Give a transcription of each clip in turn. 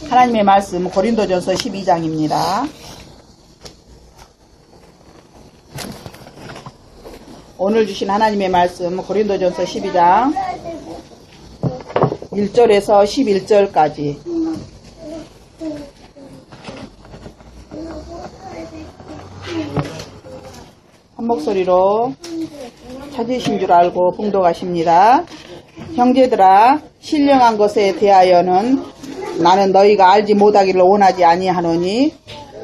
하나님의 말씀 고린도전서 12장입니다. 오늘 주신 하나님의 말씀 고린도전서 12장 1절에서 11절까지 한 목소리로 찾으신 줄 알고 봉독하십니다. 형제들아, 신령한 것에 대하여는 나는 너희가 알지 못하기를 원하지 아니하노니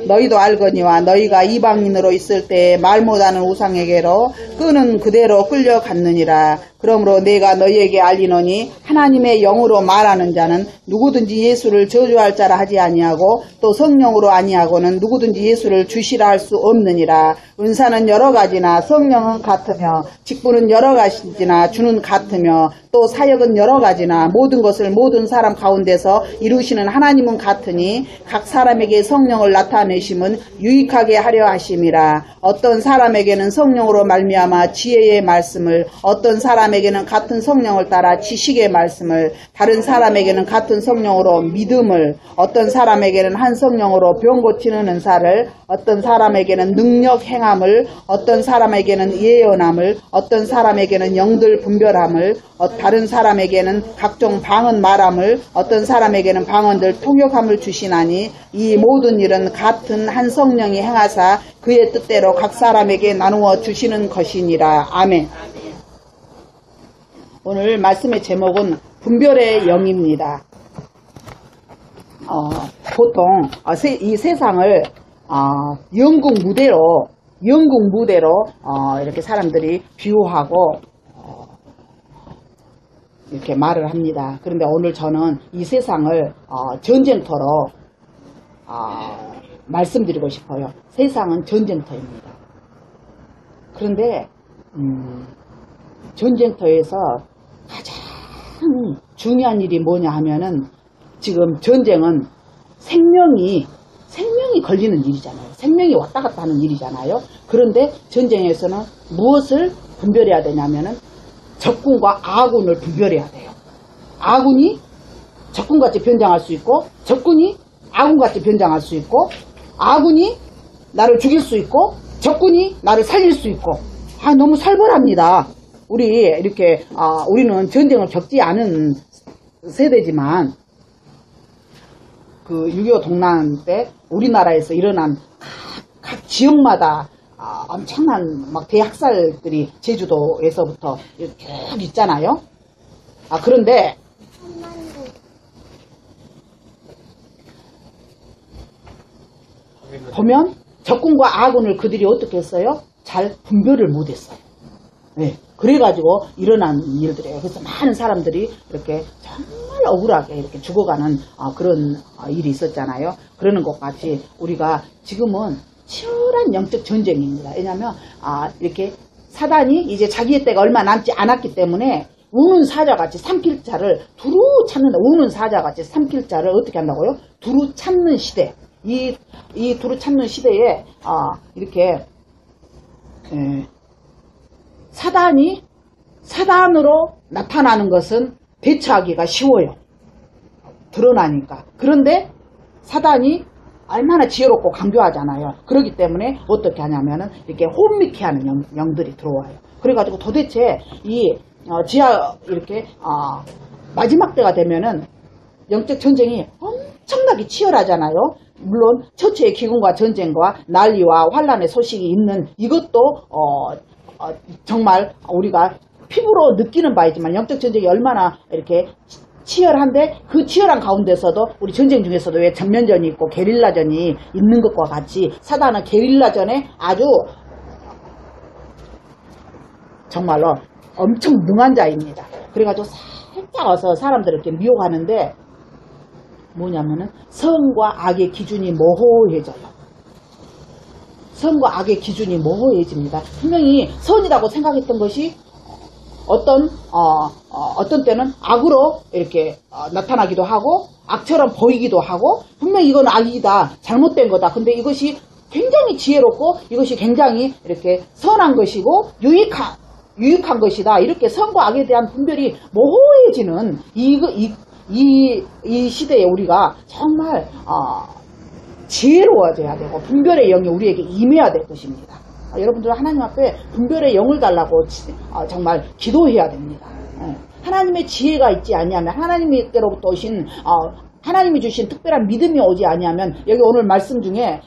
너희도 알거니와 너희가 이방인으로 있을 때 말 못하는 우상에게로 끄는 그대로 끌려갔느니라. 그러므로 내가 너희에게 알리노니 하나님의 영으로 말하는 자는 누구든지 예수를 저주할 자라 하지 아니하고 또 성령으로 아니하고는 누구든지 예수를 주시라 할 수 없느니라. 은사는 여러 가지나 성령은 같으며 직분은 여러 가지나 주는 같으며 또 사역은 여러 가지나 모든 것을 모든 사람 가운데서 이루시는 하나님은 같으니 각 사람에게 성령을 나타내심은 유익하게 하려 하심이라. 어떤 사람에게는 성령으로 말미암아 지혜의 말씀을, 어떤 사람에게는 같은 성령을 따라 지식의 말씀을, 다른 사람에게는 같은 성령으로 믿음을, 어떤 사람에게는 한 성령으로 병 고치는 은사를, 어떤 사람에게는 능력 행함을, 어떤 사람에게는 예언함을, 어떤 사람에게는 영들 분별함을, 다른 사람에게는 각종 방언 말함을, 어떤 사람에게는 방언들 통역함을 주시나니 이 모든 일은 같은 한 성령이 행하사 그의 뜻대로 각 사람에게 나누어 주시는 것이니라. 아멘. 오늘 말씀의 제목은 분별의 영입니다. 보통 이 세상을 연극 무대로 이렇게 사람들이 비유하고 이렇게 말을 합니다. 그런데 오늘 저는 이 세상을 전쟁터로 말씀드리고 싶어요. 세상은 전쟁터입니다. 그런데 전쟁터에서 가장 중요한 일이 뭐냐 하면은 지금 전쟁은 생명이 걸리는 일이잖아요. 생명이 왔다 갔다 하는 일이잖아요. 그런데 전쟁에서는 무엇을 분별해야 되냐면은 적군과 아군을 분별해야 돼요. 아군이 적군같이 변장할 수 있고 적군이 아군같이 변장할 수 있고 아군이 나를 죽일 수 있고 적군이 나를 살릴 수 있고 너무 살벌합니다. 우리는 전쟁을 겪지 않은 세대지만 그 6.25 동란 때 우리나라에서 일어난 각 지역마다 엄청난 대학살들이 제주도에서부터 쭉 있잖아요. 그런데 보면 적군과 아군을 그들이 어떻게 했어요? 잘 분별을 못했어요. 네. 그래가지고 일어난 일들이에요. 그래서 많은 사람들이 이렇게 정말 억울하게 이렇게 죽어가는 그런 일이 있었잖아요. 그러는 것 같이 우리가 지금은 치열한 영적 전쟁입니다. 왜냐하면 이렇게 사단이 이제 자기의 때가 얼마 남지 않았기 때문에 우는 사자같이 삼킬 자를 두루 찾는다. 우는 사자같이 삼킬 자를 어떻게 한다고요? 두루 찾는 시대. 이 두루 찾는 시대에 이렇게 사단으로 나타나는 것은 대처하기가 쉬워요. 드러나니까. 그런데 사단이 얼마나 지혜롭고 강교하잖아요. 그렇기 때문에 어떻게 하냐면은 이렇게 혼미케 하는 영들이 들어와요. 그래가지고 도대체 이렇게 마지막 때가 되면은 영적 전쟁이 엄청나게 치열하잖아요. 물론 처처의 기근과 전쟁과 난리와 환란의 소식이 있는 이것도 정말 우리가 피부로 느끼는 바이지만 영적 전쟁이 얼마나 이렇게 치열한데 그 치열한 가운데서도 우리 전쟁 중에서도 왜 전면전이 있고 게릴라전이 있는 것과 같이 사단은 게릴라전에 아주 정말로 엄청 능한 자입니다. 그래가지고 살짝 와서 사람들을 이렇게 미혹하는데 뭐냐면은 선과 악의 기준이 모호해져요. 선과 악의 기준이 모호해집니다. 분명히 선이라고 생각했던 것이 어떤 때는 악으로 이렇게 나타나기도 하고 악처럼 보이기도 하고 분명히 이건 악이다, 잘못된 거다. 근데 이것이 굉장히 지혜롭고 이것이 굉장히 이렇게 선한 것이고 유익한 것이다. 이렇게 선과 악에 대한 분별이 모호해지는 이 시대에 우리가 정말 지혜로워져야 되고 분별의 영이 우리에게 임해야 될 것입니다. 여러분들 하나님 앞에 분별의 영을 달라고 정말 기도해야 됩니다. 하나님의 지혜가 있지 아니하면 하나님께로부터 오신 하나님이 주신 특별한 믿음이 오지 아니하면 여기 오늘 말씀 중에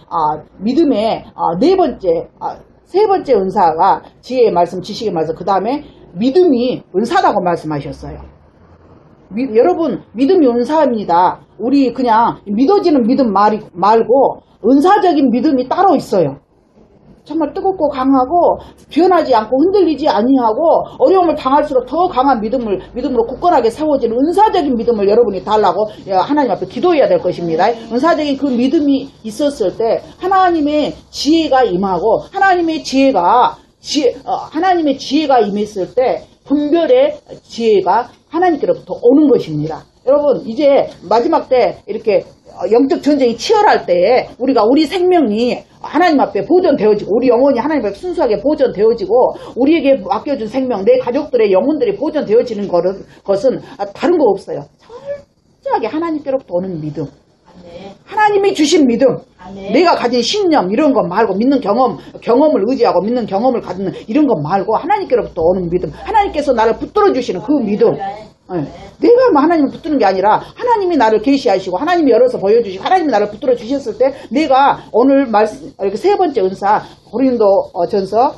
믿음의 세 번째 은사가 지혜의 말씀, 지식의 말씀, 그 다음에 믿음이 은사라고 말씀하셨어요. 여러분 믿음이 은사입니다. 우리 그냥 믿어지는 믿음 말고 은사적인 믿음이 따로 있어요. 정말 뜨겁고 강하고 변하지 않고 흔들리지 아니하고 어려움을 당할수록 더 강한 믿음으로 굳건하게 세워지는 은사적인 믿음을 여러분이 달라고 하나님 앞에 기도해야 될 것입니다. 은사적인 그 믿음이 있었을 때 하나님의 지혜가 임하고 하나님의 지혜가 임했을 때 분별의 지혜가 하나님께로부터 오는 것입니다. 여러분 이제 마지막 때 이렇게 영적 전쟁이 치열할 때에 우리 생명이 하나님 앞에 보존되어지고 우리 영혼이 하나님 앞에 순수하게 보존되어지고 우리에게 맡겨준 생명, 내 가족들의 영혼들이 보존되어지는 것은 다른 거 없어요. 철저하게 하나님께로부터 오는 믿음, 하나님이 주신 믿음, 내가 가진 신념 이런 것 말고 믿는 경험을 의지하고 믿는 경험을 갖는 이런 것 말고 하나님께로부터 오는 믿음, 하나님께서 나를 붙들어 주시는 그 믿음. 내가 뭐 하나님을 붙드는 게 아니라 하나님이 나를 계시하시고 하나님이 열어서 보여주시고 하나님이 나를 붙들어 주셨을 때 내가 오늘 말씀 이렇게 세 번째 은사 고린도전서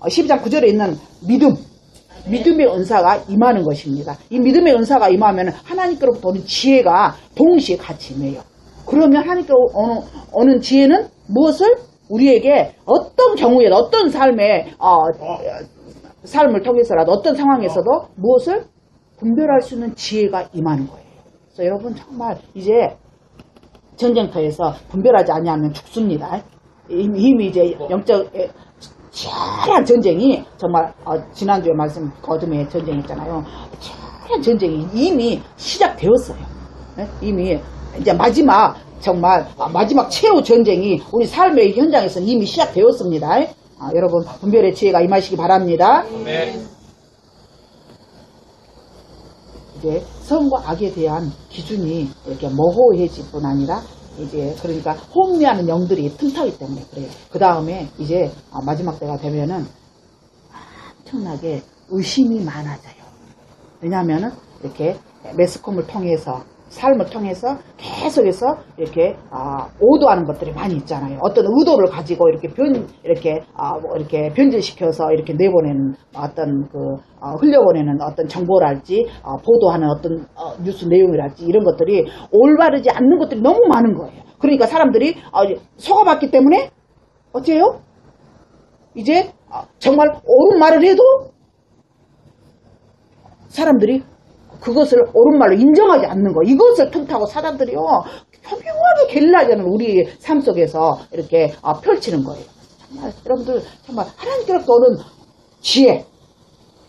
12장 9절에 있는 믿음의 은사가 임하는 것입니다. 이 믿음의 은사가 임하면 하나님께로부터 오는 지혜가 동시에 같이 임해요. 그러면 하나님께로부터 오는 지혜는 무엇을 우리에게 어떤 경우에도 어떤 삶을 통해서라도 어떤 상황에서도 무엇을 분별할 수 있는 지혜가 임하는 거예요. 그래서 여러분 정말 이제 전쟁터에서 분별하지 아니하면 죽습니다. 이미 이제 영적 치열한 전쟁이 정말 지난주에 말씀 거듭의 전쟁 있잖아요. 치열한 전쟁이 이미 시작되었어요. 이미 이제 마지막 최후 전쟁이 우리 삶의 현장에서는 이미 시작되었습니다. 여러분 분별의 지혜가 임하시기 바랍니다. 네. 이제 선과 악에 대한 기준이 이렇게 모호해질 뿐 아니라 이제 그러니까 혼미하는 영들이 틈타기 때문에 그래요. 그 다음에 이제 마지막 때가 되면은 엄청나게 의심이 많아져요. 왜냐하면은 이렇게 매스컴을 통해서 삶을 통해서 계속해서 이렇게 오도하는 것들이 많이 있잖아요. 어떤 의도를 가지고 이렇게 변질시켜서 이렇게 내보내는 어떤 흘려보내는 어떤 정보랄지 보도하는 어떤 뉴스 내용이랄지 이런 것들이 올바르지 않는 것들이 너무 많은 거예요. 그러니까 사람들이 속아봤기 때문에 어째요? 이제 정말 옳은 말을 해도 사람들이 그것을 옳은 말로 인정하지 않는 거. 이것을 틈타고 사람들이요 교묘하게 게릴라전을 우리 삶 속에서 이렇게 펼치는 거예요. 정말 여러분들 정말 하나님께로부터 오는 지혜,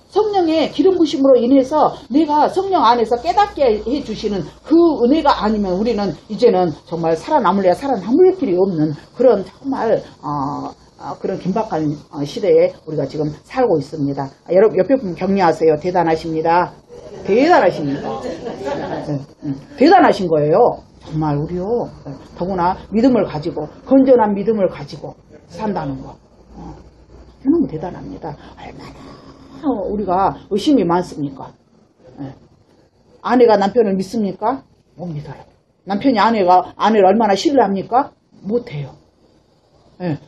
성령의 기름 부심으로 인해서 내가 성령 안에서 깨닫게 해주시는 그 은혜가 아니면 우리는 이제는 정말 살아남을 길이 없는 그런 정말 그런 긴박한 시대에 우리가 지금 살고 있습니다. 여러분 옆에 분 격려하세요. 대단하십니다. 대단하십니다. 대단하신 거예요. 정말 우리요. 더구나 믿음을 가지고 건전한 믿음을 가지고 산다는 거. 너무 대단합니다. 얼마나 우리가 의심이 많습니까? 아내가 남편을 믿습니까? 못 믿어요. 남편이 아내를 얼마나 신뢰합니까? 못해요.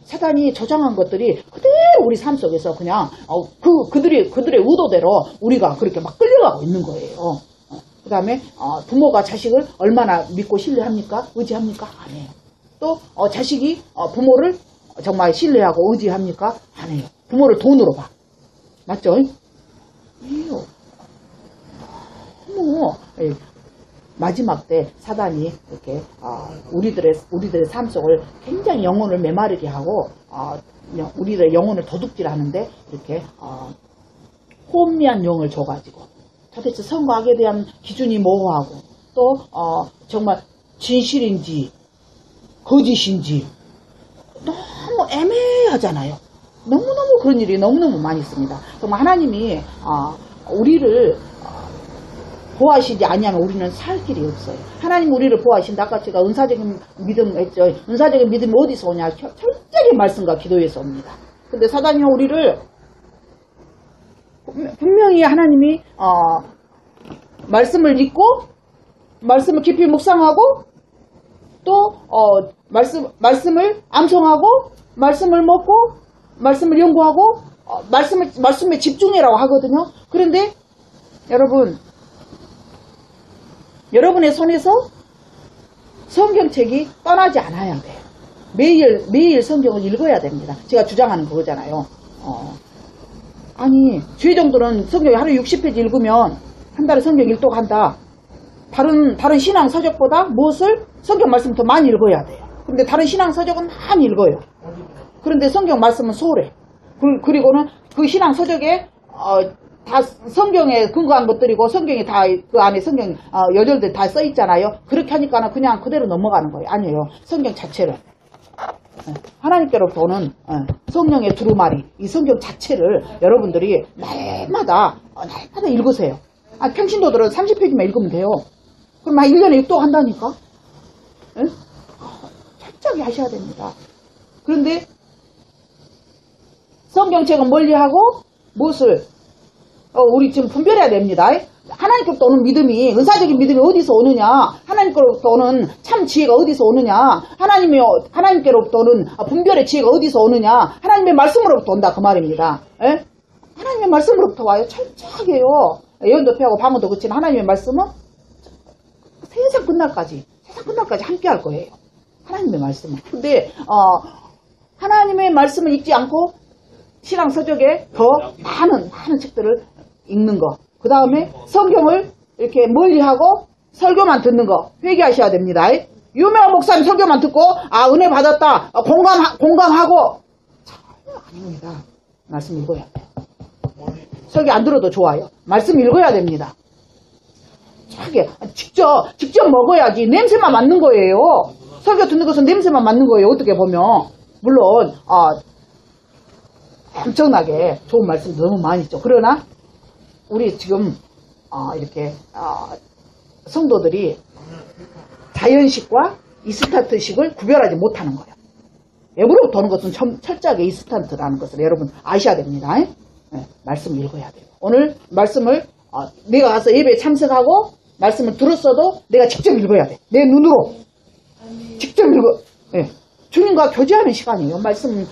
사단이 조장한 것들이 그대로 우리 삶 속에서 그냥 그들의 의도대로 우리가 그렇게 막 끌려가고 있는 거예요. 그 다음에 부모가 자식을 얼마나 믿고 신뢰합니까? 의지합니까? 안 해요. 또 자식이 부모를 정말 신뢰하고 의지합니까? 안 해요. 부모를 돈으로 봐. 맞죠? 마지막 때 사단이 이렇게 우리들의 삶 속을 굉장히 영혼을 메마르게 하고 우리들의 영혼을 도둑질하는데 이렇게 혼미한 영을 줘가지고 도대체 선과 악에 대한 기준이 모호하고 또 정말 진실인지 거짓인지 너무 애매하잖아요. 너무너무 그런 일이 너무너무 많이 있습니다. 정말 하나님이 우리를 보호하시지 아니하면 우리는 살 길이 없어요. 하나님 우리를 보호하신다. 아까 제가 은사적인 믿음 했죠. 은사적인 믿음이 어디서 오냐? 철저히 말씀과 기도에서 옵니다. 근데 사단이 우리를 분명히 하나님이 말씀을 읽고 말씀을 깊이 묵상하고 또 말씀을 암송하고 말씀을 먹고 말씀을 연구하고 말씀에 집중해라고 하거든요. 그런데 여러분, 여러분의 손에서 성경책이 떠나지 않아야 돼요. 매일 성경을 읽어야 됩니다. 제가 주장하는 그거잖아요. 아니, 주의 정도는 성경 하루에 60페이지 읽으면 한 달에 성경 일독한다. 다른 신앙 서적보다 무엇을? 성경 말씀을 더 많이 읽어야 돼요. 그런데 다른 신앙 서적은 많이 읽어요. 그런데 성경 말씀은 소홀해. 그리고는 그 신앙 서적에 다 성경에 근거한 것들이고 성경이 다 그 안에 성경 여절들 다 써 있잖아요. 그렇게 하니까는 그냥 그대로 넘어가는 거예요. 아니에요. 성경 자체를 하나님께로부터 오는 성령의 두루마리, 이 성경 자체를 여러분들이 날마다 읽으세요. 평신도들은 30페이지만 읽으면 돼요. 그럼 1년에 6도 한다니까? 철저하게 하셔야 됩니다. 그런데 성경책은 멀리하고 무엇을? 우리 지금 분별해야 됩니다. 하나님께로부터 오는 믿음이, 은사적인 믿음이 어디서 오느냐? 하나님께로부터 오는 참 지혜가 어디서 오느냐? 하나님께로부터 오는 분별의 지혜가 어디서 오느냐? 하나님의 말씀으로부터 온다 그 말입니다. 하나님의 말씀으로부터 와요. 철저하게요. 예언도 폐하고 방언도 그치는 하나님의 말씀은 세상 끝날까지 함께 할 거예요. 하나님의 말씀은. 근데 하나님의 말씀을 읽지 않고 신앙 서적에 더 많은 책들을 읽는 거. 그 다음에 성경을 이렇게 멀리하고 설교만 듣는 거. 회개하셔야 됩니다. 유명한 목사님 설교만 듣고 은혜 받았다. 공감하고 전혀 아닙니다. 말씀 읽어야 돼요. 설교 안 들어도 좋아요. 말씀 읽어야 됩니다. 직접 먹어야지. 냄새만 맡는 거예요. 설교 듣는 것은 냄새만 맡는 거예요. 어떻게 보면. 물론 엄청나게 좋은 말씀 너무 많이 있죠. 그러나 우리 지금 이렇게 성도들이 자연식과 이스탄트식을 구별하지 못하는 거예요. 외부로부터 오는 것은 철저하게 이스탄트라는 것을 여러분 아셔야 됩니다. 말씀을 읽어야 돼요. 오늘 말씀을 내가 가서 예배에 참석하고 말씀을 들었어도 내가 직접 읽어야 돼. 내 눈으로 직접 읽어. 주님과 교제하는 시간이에요. 말씀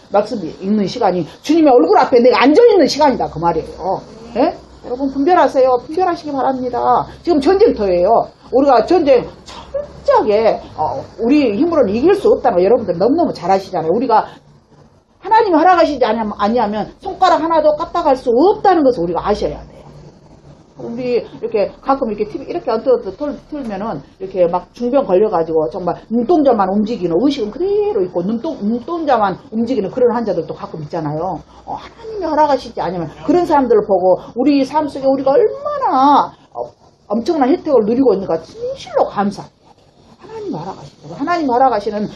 읽는 시간이 주님의 얼굴 앞에 내가 앉아있는 시간이다 그 말이에요. 여러분 분별하세요. 분별하시기 바랍니다. 지금 전쟁터예요. 우리가 전쟁 철저하게 우리 힘으로는 이길 수 없다는 거 여러분들 너무너무 잘 아시잖아요. 우리가 하나님이 허락하시지 아니하면 손가락 하나도 까딱할 수 없다는 것을 우리가 아셔야 돼요. 우리 이렇게 가끔 이렇게 TV 이렇게 틀면은 이렇게 막 중병 걸려가지고 정말 눈동자만 움직이는, 의식은 그대로 있고 눈동자만 움직이는 그런 환자들도 가끔 있잖아요. 하나님이 허락하시지 않으면 그런 사람들을 보고 우리 삶 속에 우리가 얼마나 엄청난 혜택을 누리고 있는가 진실로 감사해요. 하나님이 허락하시죠. 하나님이 허락하시는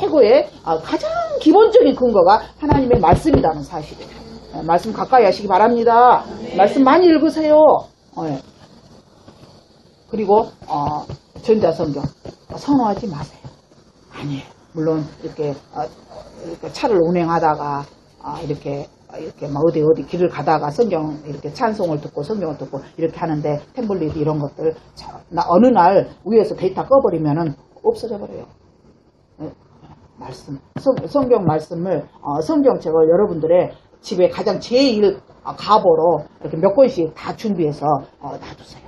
최고의 가장 기본적인 근거가 하나님의 말씀이라는 사실이에요. 말씀 가까이 하시기 바랍니다. 말씀 많이 읽으세요. 그리고 전자성경 선호하지 마세요. 아니에요. 물론 이렇게 차를 운행하다가 이렇게 막 어디 길을 가다가 성경 이렇게 찬송을 듣고 성경을 듣고 이렇게 하는데 태블릿 이런 것들 어느 날 위에서 데이터 꺼버리면은 없어져 버려요. 말씀 성경 말씀을 성경책을 여러분들의 집에 가장 제일 가보로 이렇게 몇 권씩 다 준비해서 놔두세요.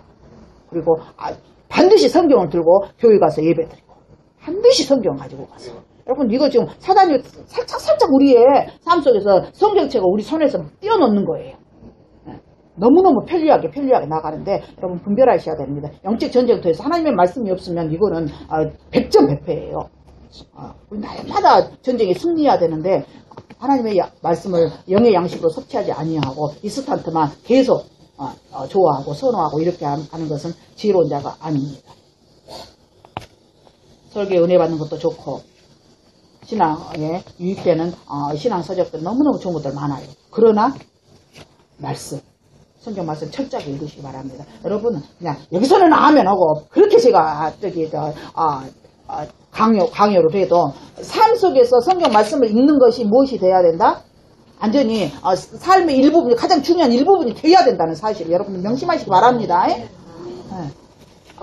그리고 반드시 성경을 들고 교회 가서 예배드리고 반드시 성경 가지고 가세요. 여러분 이거 지금 사단이 살짝 우리의 삶 속에서 성경책을 우리 손에서 띄워놓는 거예요. 너무너무 편리하게 나가는데 여러분 분별하셔야 됩니다. 영적 전쟁터에서 하나님의 말씀이 없으면 이거는 100점 100패예요. 우리 날마다 전쟁에 승리해야 되는데 하나님의 말씀을 영의 양식으로 섭취하지 아니하고 이스탄트만 계속 좋아하고 선호하고 이렇게 하는 것은 지혜로운 자가 아닙니다. 설교에 은혜 받는 것도 좋고 신앙에 유익되는 신앙 서적들 너무너무 좋은 것들 많아요. 그러나 말씀 성경 말씀 철저하게 읽으시기 바랍니다. 여러분은 그냥 여기서는 아멘 하고 그렇게 제가 강요를 해도 삶 속에서 성경 말씀을 읽는 것이 무엇이 돼야 된다? 완전히 삶의 일부분이 가장 중요한 일부분이 돼야 된다는 사실을 여러분 명심하시기 바랍니다.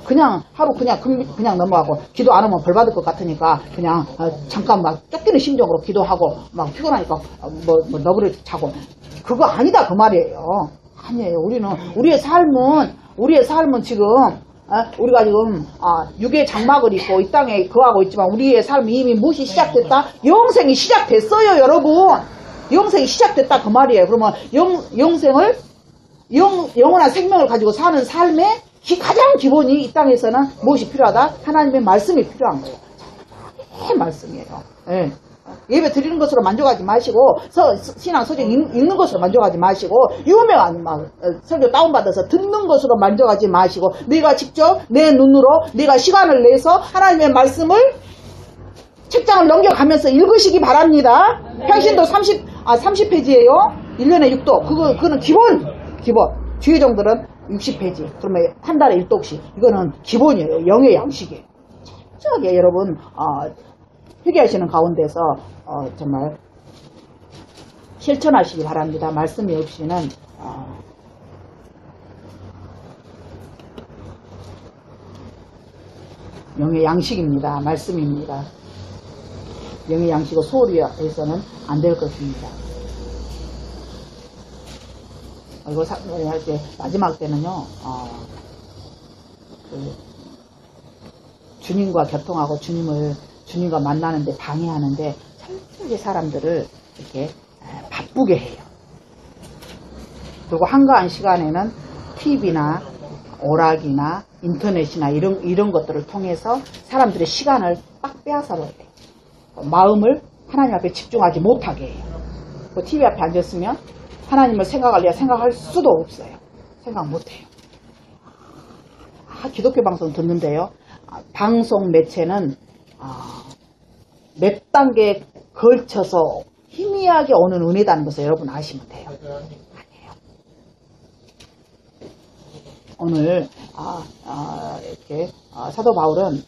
그냥 하루 그냥 넘어가고 기도 안 하면 벌 받을 것 같으니까 그냥 잠깐 막 쫓기는 심정으로 기도하고 막 피곤하니까 뭐 너브를 자고 그거 아니다 그 말이에요. 아니에요. 우리의 삶은 지금 우리가 지금 육의 장막을 입고 이 땅에 거하고 있지만 우리의 삶이 이미 무엇이 시작됐다? 영생이 시작됐어요, 여러분. 영생이 시작됐다 그 말이에요. 그러면 영원한 생명을 가지고 사는 삶의 가장 기본이 이 땅에서는 무엇이 필요하다? 하나님의 말씀이 필요한 거예요. 말씀이에요. 예. 예배 드리는 것으로 만족하지 마시고 신앙 서적 읽는 것으로 만족하지 마시고 유명한 설교 다운받아서 듣는 것으로 만족하지 마시고 내가 직접 내 눈으로 내가 시간을 내서 하나님의 말씀을 책장을 넘겨가면서 읽으시기 바랍니다. 평신도 30페이지예요. 1년에 6도. 그거는 기본. 주의종들은 60페이지. 그러면 한 달에 1독씩. 이거는 기본이에요. 영의 양식이에요. 철저하게 여러분 회개하시는 가운데서 정말 실천하시기 바랍니다. 말씀이 없이는 영의 양식입니다. 말씀입니다. 영의 양식을 소홀히 해서는 안 될 것입니다. 이거 할 때 마지막 때는요 주님과 교통하고 주님과 만나는데 방해하는데 철저하게 사람들을 이렇게 바쁘게 해요. 그리고 한가한 시간에는 TV나 오락이나 인터넷이나 이런 것들을 통해서 사람들의 시간을 빡 빼앗아버려요. 마음을 하나님 앞에 집중하지 못하게 해요. 그 TV 앞에 앉았으면 하나님을 생각할 수도 없어요. 생각 못해요. 기독교 방송 듣는데요. 방송 매체는 몇 단계에 걸쳐서 희미하게 오는 은혜다는 것을 여러분 아시면 돼요. 아니에요. 오늘 이렇게 사도 바울은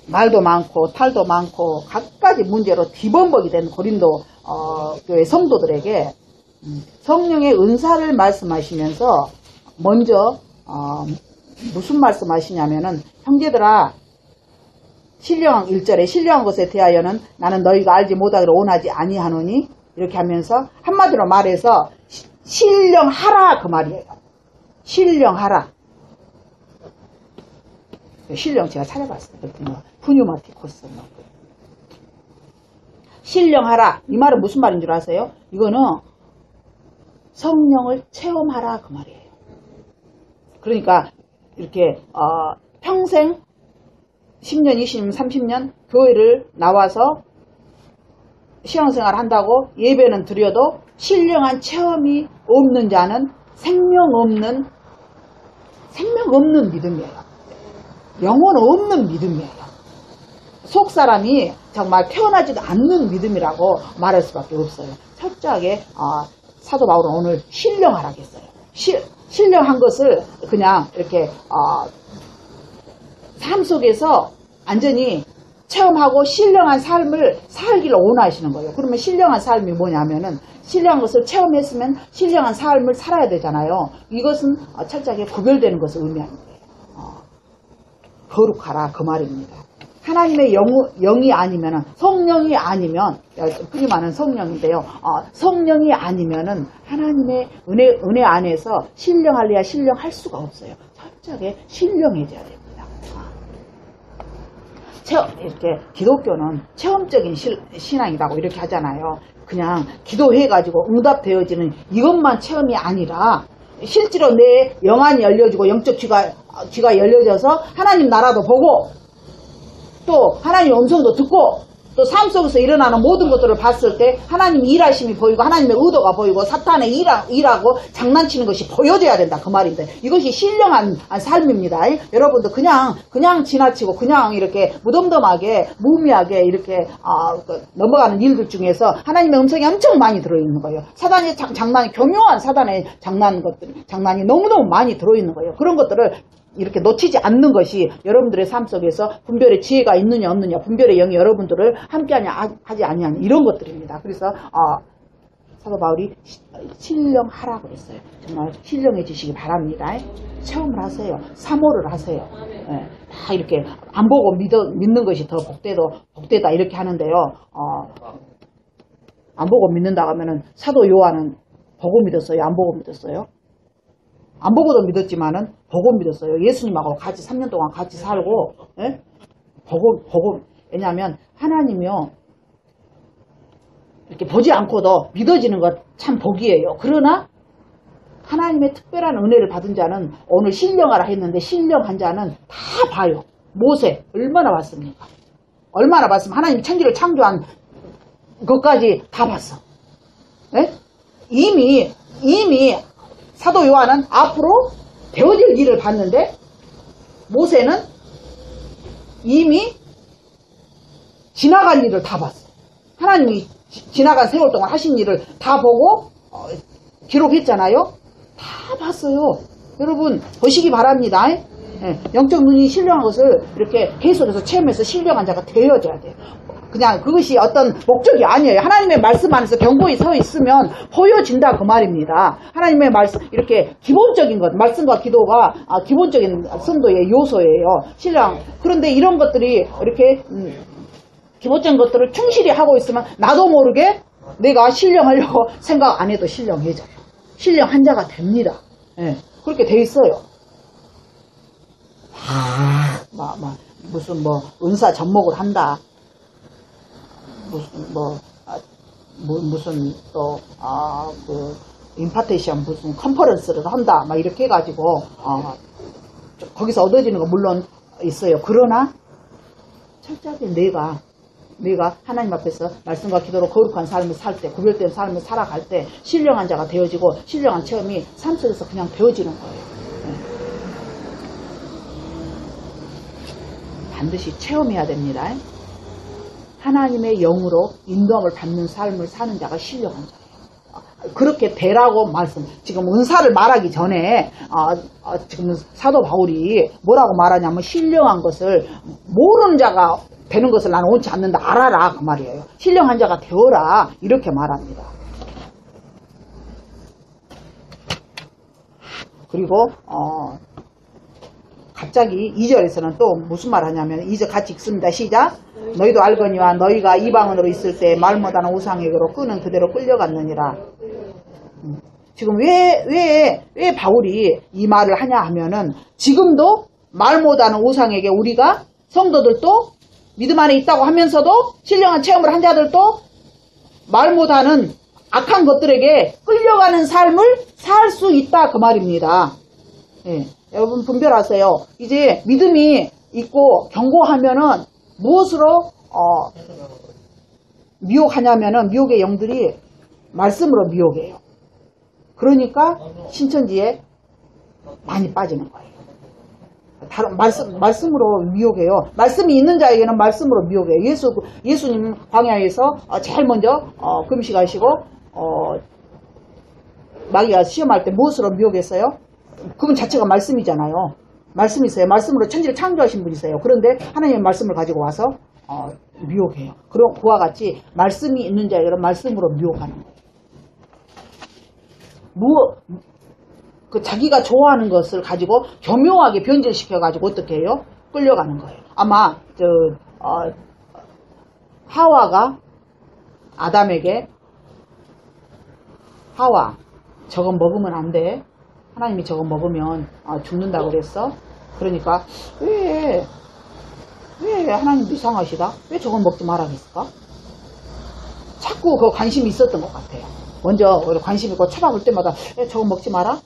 말도 많고 탈도 많고 갖가지 문제로 뒤범벅이 된 고린도 교회 성도들에게 성령의 은사를 말씀하시면서 먼저 무슨 말씀하시냐면은 형제들아 신령한 1절에 신령한 것에 대하여는 나는 너희가 알지 못하기를 원하지 아니하노니 이렇게 하면서 한마디로 말해서 신령하라 그 말이에요. 신령하라. 신령 제가 찾아봤어요. 푸뉴마티코스. 신령하라. 이 말은 무슨 말인 줄 아세요? 이거는 성령을 체험하라 그 말이에요. 그러니까 이렇게 평생 10년, 20년, 30년 교회를 나와서 신앙생활 한다고 예배는 드려도 신령한 체험이 없는 자는 생명 없는 믿음이에요. 영혼 없는 믿음이에요. 속사람이 정말 태어나지도 않는 믿음이라고 말할 수밖에 없어요. 철저하게 사도 바울은 오늘 신령하라고 했어요. 신령한 것을 그냥 이렇게 삶 속에서 완전히 체험하고 신령한 삶을 살기를 원하시는 거예요. 그러면 신령한 삶이 뭐냐면은 신령한 것을 체험했으면 신령한 삶을 살아야 되잖아요. 이것은 철저하게 구별되는 것을 의미하는 거예요. 거룩하라 그 말입니다. 하나님의 영이 아니면은 성령이 아니면 흔히 말하는 성령인데요. 성령이 아니면은 하나님의 은혜 안에서 신령할래야 신령할 수가 없어요. 철저하게 신령해져야 됩니다. 이렇게 기독교는 체험적인 신앙이라고 이렇게 하잖아요. 그냥 기도해가지고 응답되어지는 이것만 체험이 아니라 실제로 내 영안이 열려지고 영적 귀가 열려져서 하나님 나라도 보고 또 하나님 음성도 듣고 또 삶 속에서 일어나는 모든 것들을 봤을 때 하나님의 일하심이 보이고 하나님의 의도가 보이고 사탄의 일하고 장난치는 것이 보여져야 된다 그 말인데 이것이 신령한 삶입니다. 여러분도 그냥 지나치고 그냥 이렇게 무덤덤하게 무미하게 이렇게 넘어가는 일들 중에서 하나님의 음성이 엄청 많이 들어있는 거예요. 사단의 장난이 교묘한 사단의 장난이 너무너무 많이 들어있는 거예요. 그런 것들을 이렇게 놓치지 않는 것이 여러분들의 삶 속에서 분별의 지혜가 있느냐 없느냐 분별의 영이 여러분들을 함께하냐 하지 아니하냐 이런 것들입니다. 그래서 사도 바울이 신령하라 그랬어요. 정말 신령해지시기 바랍니다. 체험을 하세요. 사모를 하세요. 예, 다 이렇게 안 보고 믿는 것이 더 복되다 이렇게 하는데요. 안 보고 믿는다 하면은 사도 요한은 보고 믿었어요? 안 보고 믿었어요? 안 보고도 믿었지만은 보고 믿었어요. 예수님하고 같이 3년 동안 같이 살고, 예? 보고, 왜냐하면 하나님이요, 이렇게 보지 않고도 믿어지는 것 참 복이에요. 그러나 하나님의 특별한 은혜를 받은 자는 오늘 신령하라 했는데 신령한 자는 다 봐요. 모세 얼마나 봤습니까? 얼마나 봤으면 하나님이 천지를 창조한 것까지 다 봤어. 예? 이미 사도 요한은 앞으로 되어질 일을 봤는데 모세는 이미 지나갈 일을 다 봤어. 하나님이 지나간 세월 동안 하신 일을 다 보고 기록했잖아요. 다 봤어요. 여러분 보시기 바랍니다. 영적 눈이 신령한 것을 이렇게 계속해서 체험해서 신령한 자가 되어져야 돼요. 그냥 그것이 어떤 목적이 아니에요. 하나님의 말씀 안에서 견고히 서 있으면 보여진다 그 말입니다. 하나님의 말씀 이렇게 기본적인 것 말씀과 기도가 기본적인 성도의 요소예요. 신령. 그런데 이런 것들이 이렇게 기본적인 것들을 충실히 하고 있으면 나도 모르게 내가 신령하려고 생각 안 해도 신령해져요. 신령한 자가 됩니다. 예, 그렇게 돼 있어요. 무슨 은사 접목을 한다. 무슨 또 임파테이션 무슨 컨퍼런스를 한다 막 이렇게 해가지고 거기서 얻어지는 거 물론 있어요. 그러나 철저하게 내가 하나님 앞에서 말씀과 기도로 거룩한 삶을 살 때 구별된 삶을 살아갈 때 신령한 자가 되어지고 신령한 체험이 삶 속에서 그냥 되어지는 거예요. 반드시 체험해야 됩니다. 하나님의 영으로 인도함을 받는 삶을 사는 자가 신령한 자예요. 그렇게 되라고 말씀. 지금 은사를 말하기 전에 지금 사도 바울이 뭐라고 말하냐면 신령한 것을 모르는 자가 되는 것을 나는 원치 않는다. 알아라 그 말이에요. 신령한 자가 되어라 이렇게 말합니다. 그리고 갑자기 2절에서는 또 무슨 말 하냐면 2절 같이 읽습니다. 시작. 너희도 알거니와 너희가 이방인으로 있을 때 말 못하는 우상에게로 끄는 그대로 끌려갔느니라. 지금 왜 바울이 이 말을 하냐 하면은 지금도 말 못하는 우상에게 우리가 성도들도 믿음 안에 있다고 하면서도 신령한 체험을 한 자들도 말 못하는 악한 것들에게 끌려가는 삶을 살 수 있다 그 말입니다. 예, 여러분 분별하세요. 이제 믿음이 있고 견고하면은 무엇으로 미혹하냐면은 미혹의 영들이 말씀으로 미혹해요. 그러니까 신천지에 많이 빠지는 거예요. 다른 말씀으로 미혹해요. 말씀이 있는 자에게는 말씀으로 미혹해요. 예수님 광야에서 제일 먼저 금식하시고 마귀가 시험할 때 무엇으로 미혹했어요? 그분 자체가 말씀이잖아요. 말씀이세요. 말씀으로 천지를 창조하신 분이세요. 그런데 하나님의 말씀을 가지고 와서 미혹해요. 그럼 그와 같이 말씀이 있는 자에게는 말씀으로 미혹하는 거예요. 자기가 좋아하는 것을 가지고 교묘하게 변질시켜가지고 어떻게 해요? 끌려가는 거예요. 아마 하와가 아담에게 하와 저거 먹으면 안 돼. 하나님이 저거 먹으면 죽는다고 그랬어. 그러니까 왜 하나님 이상하시다? 왜 저건 먹지 말아야겠을까? 자꾸 그 관심이 있었던 것 같아요. 먼저 관심 있고 쳐다볼 때마다 저거 먹지 마라?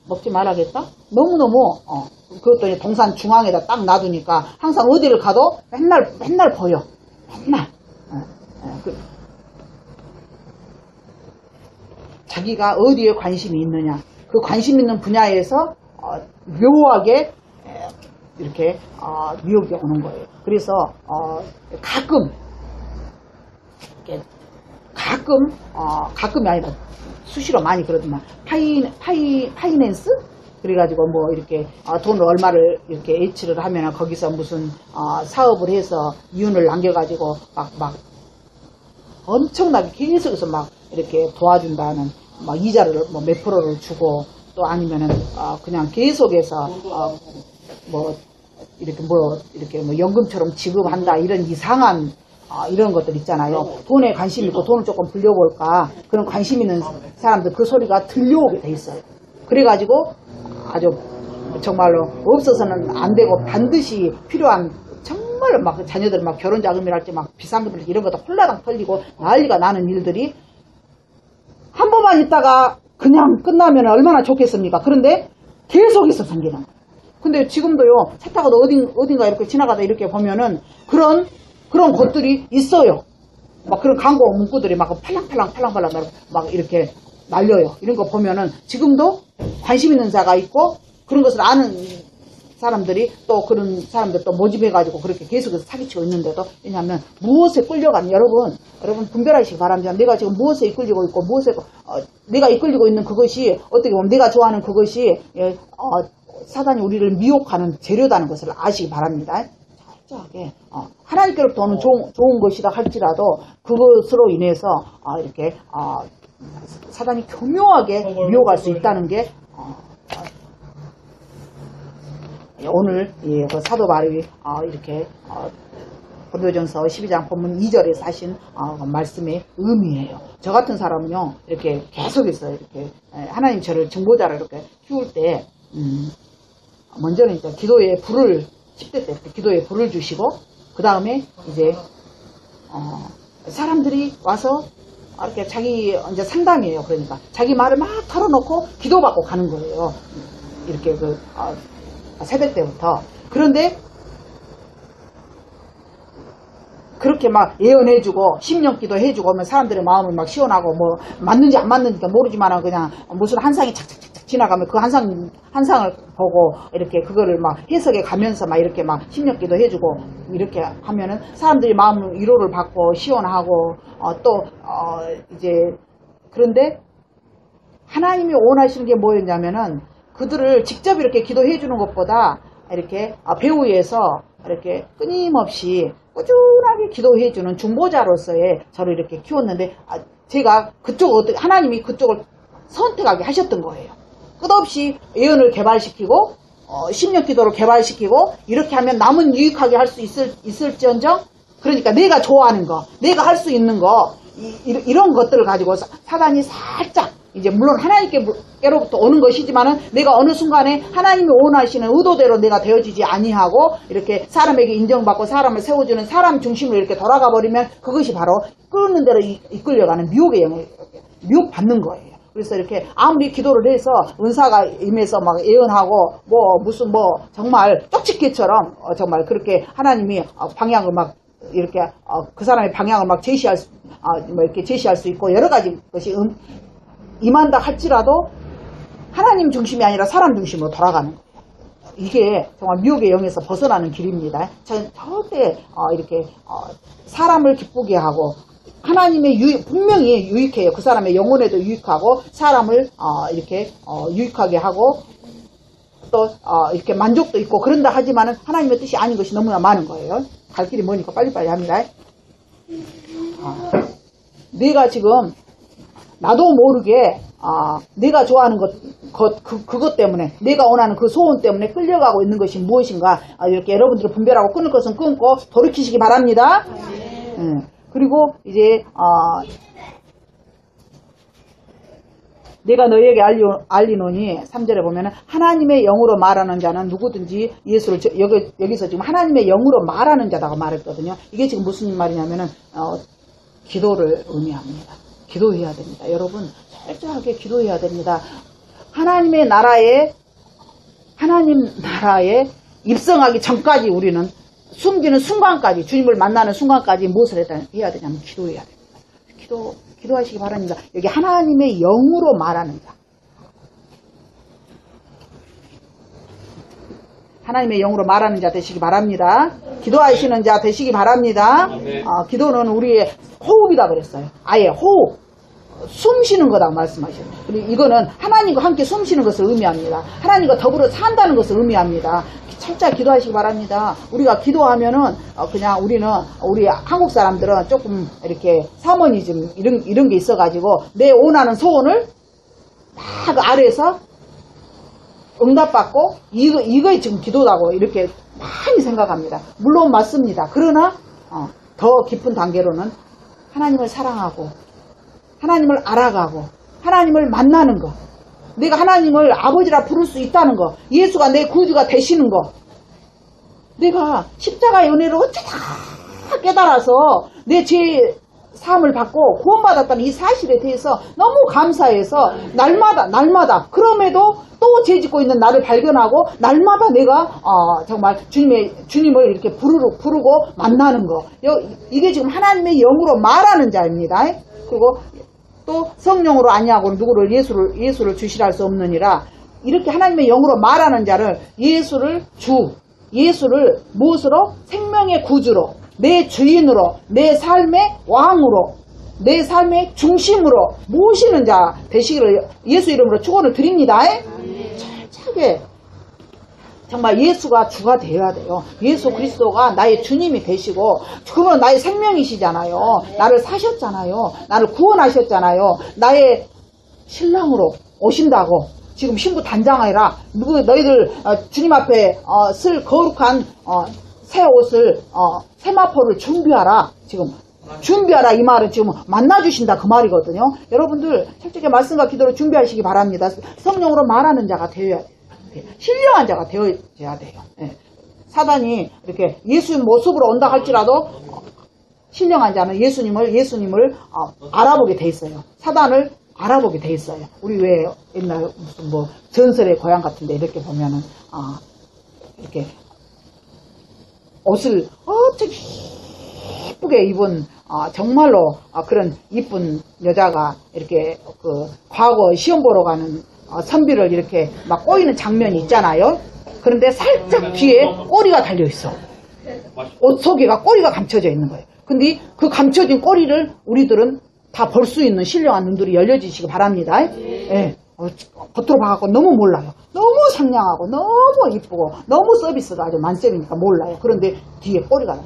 먹지 말아야겠다? 너무너무 그것도 동산 중앙에다 딱 놔두니까 항상 어디를 가도 맨날 보여. 맨날 자기가 어디에 관심이 있느냐, 그 관심 있는 분야에서 묘하게 이렇게 미혹이 오는 거예요. 그래서 가끔이 아니라 수시로 많이 그러더만 파이낸스 그래가지고 뭐 이렇게 돈을 얼마를 이렇게 예치를 하면 거기서 무슨 사업을 해서 이윤을 남겨가지고 막 엄청나게 계속해서 막 이렇게 도와준다는 막 이자를 뭐 몇 프로를 주고 또 아니면은 그냥 계속해서 뭐 이렇게 뭐 연금처럼 지급한다 이런 이상한 이런 것들 있잖아요. 돈에 관심 있고 돈을 조금 불려볼까 그런 관심 있는 사람들 그 소리가 들려오게 돼 있어요. 그래가지고 아주 정말로 없어서는 안 되고 반드시 필요한 정말로 막 자녀들 막 결혼 자금이랄지 막 비싼 것들 이런 것도 홀라당 털리고 난리가 나는 일들이 한 번만 있다가 그냥 끝나면 얼마나 좋겠습니까? 그런데 계속해서 생기는 거예요. 근데 지금도요, 차 타고 어딘가 이렇게 지나가다 이렇게 보면은 그런 것들이 있어요. 막 그런 광고 문구들이 막 팔랑팔랑 막 이렇게 날려요. 이런 거 보면은 지금도 관심 있는 자가 있고 그런 것을 아는 사람들이 또 그런 사람들 또 모집해가지고 그렇게 계속해서 사기치고 있는데도 왜냐하면 무엇에 끌려가는 여러분 분별하시기 바랍니다. 내가 지금 무엇에 이끌리고 있고 내가 이끌리고 있는 그것이 어떻게 보면 내가 좋아하는 그것이 사단이 우리를 미혹하는 재료다는 것을 아시기 바랍니다. 철저하게 하나님께로부터 오는 좋은 것이라 할지라도 그것으로 인해서 이렇게 사단이 교묘하게 미혹할 수 있다는 게 오늘 그 사도 바울이 이렇게 고린도전서 12장 본문 2절에 하신 말씀의 의미예요. 저 같은 사람은요 이렇게 계속해서 이렇게 하나님 저를 정보자를 이렇게 키울 때 먼저는 이제 기도에 불을 10대 때 기도에 불을 주시고 그 다음에 이제 사람들이 와서 이렇게 자기 이제 상담이에요. 그러니까 자기 말을 막 털어놓고 기도받고 가는 거예요. 이렇게 새벽 때부터. 그런데 그렇게 막 예언해주고 심령기도 해주고 하면 사람들의 마음을 막 시원하고 뭐 맞는지 안 맞는지 모르지만 그냥 무슨 한 상이 착착착 지나가면 그 한 상을 보고 이렇게 그거를 막 해석해 가면서 막 이렇게 막 심령기도 해주고 이렇게 하면은 사람들이 마음을 위로를 받고 시원하고 또 이제 그런데 하나님이 원하시는 게 뭐였냐면은 그들을 직접 이렇게 기도해 주는 것보다 이렇게 배후에서 이렇게 끊임없이 꾸준하게 기도해 주는 중보자로서의 저를 이렇게 키웠는데 제가 하나님이 그쪽을 선택하게 하셨던 거예요. 끝없이 예언을 개발시키고 심령 기도를 개발시키고 이렇게 하면 남은 유익하게 할 수 있을지언정 그러니까 내가 좋아하는 거 내가 할 수 있는 거 이런 것들을 가지고 사단이 살짝 이제 물론 하나님께로부터 오는 것이지만은 내가 어느 순간에 하나님이 원하시는 의도대로 내가 되어지지 아니하고 이렇게 사람에게 인정받고 사람을 세워주는 사람 중심으로 이렇게 돌아가 버리면 그것이 바로 끄는 대로 이끌려가는 미혹의 영을 미혹받는 거예요. 그래서 이렇게 아무리 기도를 해서 은사가 임해서 막 예언하고 무슨 정말 쪽집게처럼 정말 그렇게 하나님이 방향을 막 이렇게 그 사람의 방향을 막 이렇게 제시할 수 있고 여러 가지 것이 임한다 할지라도 하나님 중심이 아니라 사람 중심으로 돌아가는 거예요. 이게 정말 미혹의 영에서 벗어나는 길입니다. 저는 절대 이렇게 사람을 기쁘게 하고 하나님의 분명히 유익해요. 그 사람의 영혼에도 유익하고 사람을 이렇게 유익하게 하고 또 이렇게 만족도 있고 그런다 하지만은 하나님의 뜻이 아닌 것이 너무나 많은 거예요. 갈 길이 머니까 빨리빨리 합니다. 내가 지금 나도 모르게 내가 좋아하는 그것 때문에 내가 원하는 그 소원 때문에 끌려가고 있는 것이 무엇인가 이렇게 여러분들을 분별하고 끊을 것은 끊고 돌이키시기 바랍니다. 그리고 이제 내가 너희에게 알리노니 3절에 보면은 하나님의 영으로 말하는 자는 누구든지 예수를 여기서 지금 하나님의 영으로 말하는 자라고 말했거든요. 이게 지금 무슨 말이냐면은 기도를 의미합니다. 기도해야 됩니다. 여러분 철저하게 기도해야 됩니다. 하나님 나라에 입성하기 전까지 우리는 숨기는 순간까지, 주님을 만나는 순간까지 무엇을 해야 되냐면 기도해야 됩니다. 기도하시기 바랍니다. 여기 하나님의 영으로 말하는 자. 하나님의 영으로 말하는 자 되시기 바랍니다. 기도하시는 자 되시기 바랍니다. 기도는 우리의 호흡이다 그랬어요. 아예 호흡. 숨 쉬는 거다 말씀하셨어요. 그리고 이거는 하나님과 함께 숨 쉬는 것을 의미합니다. 하나님과 더불어 산다는 것을 의미합니다. 철저히 기도하시기 바랍니다. 우리가 기도하면은 그냥 우리 한국 사람들은 조금 이렇게 사모니즘 이런 게 있어가지고 내 원하는 소원을 막 아래에서 응답받고 이거에 지금 기도라고 이렇게 많이 생각합니다. 물론 맞습니다. 그러나 더 깊은 단계로는 하나님을 사랑하고 하나님을 알아가고 하나님을 만나는 것, 내가 하나님을 아버지라 부를 수 있다는 것, 예수가 내 구주가 되시는 것, 내가 십자가의 은혜를 어쩌다 깨달아서 내 죄 사함을 받고 구원받았다는 이 사실에 대해서 너무 감사해서 날마다 그럼에도 또 죄짓고 있는 나를 발견하고 날마다 내가 정말 주님을 이렇게 부르고 만나는 거, 이게 지금 하나님의 영으로 말하는 자입니다. 그리고 또 성령으로 아니하고 누구를 예수를 주시라 할 수 없느니라. 이렇게 하나님의 영으로 말하는 자를 예수를 무엇으로? 생명의 구주로, 내 주인으로, 내 삶의 왕으로, 내 삶의 중심으로 모시는 자 되시기를 예수 이름으로 축원을 드립니다. 철저하게 정말 예수가 주가 되어야 돼요. 예수 그리스도가 나의 주님이 되시고 그분은 나의 생명이시잖아요. 나를 사셨잖아요. 나를 구원하셨잖아요. 나의 신랑으로 오신다고 지금 신부 단장하라. 너희들 주님 앞에 쓸 거룩한 새 옷을 세마포를 준비하라. 지금 준비하라 이 말은 지금 만나주신다 그 말이거든요. 여러분들 철저하게 말씀과 기도를 준비하시기 바랍니다. 성령으로 말하는 자가 되어야 돼요. 신령한 자가 되어야 돼요. 사단이 이렇게 예수 모습으로 온다 할지라도 신령한 자는 예수님을 알아보게 돼 있어요. 사단을 알아보게 돼 있어요. 우리 왜 옛날 무슨 뭐 전설의 고향 같은데 이렇게 보면은 이렇게 옷을 되게 예쁘게 입은 정말로 그런 이쁜 여자가 이렇게 그 과거 시험 보러 가는 선비를 이렇게 막 꼬이는 장면이 있잖아요. 그런데 살짝 뒤에 꼬리가 달려 있어. 옷 속에가 꼬리가 감춰져 있는 거예요. 근데 그 감춰진 꼬리를 우리들은 다 볼 수 있는 신령한 눈들이 열려지시기 바랍니다. 겉으로 봐갖고 너무 몰라요. 너무 상냥하고 너무 이쁘고 너무 서비스가 아주 만점이니까 몰라요. 그런데 뒤에 꼬리가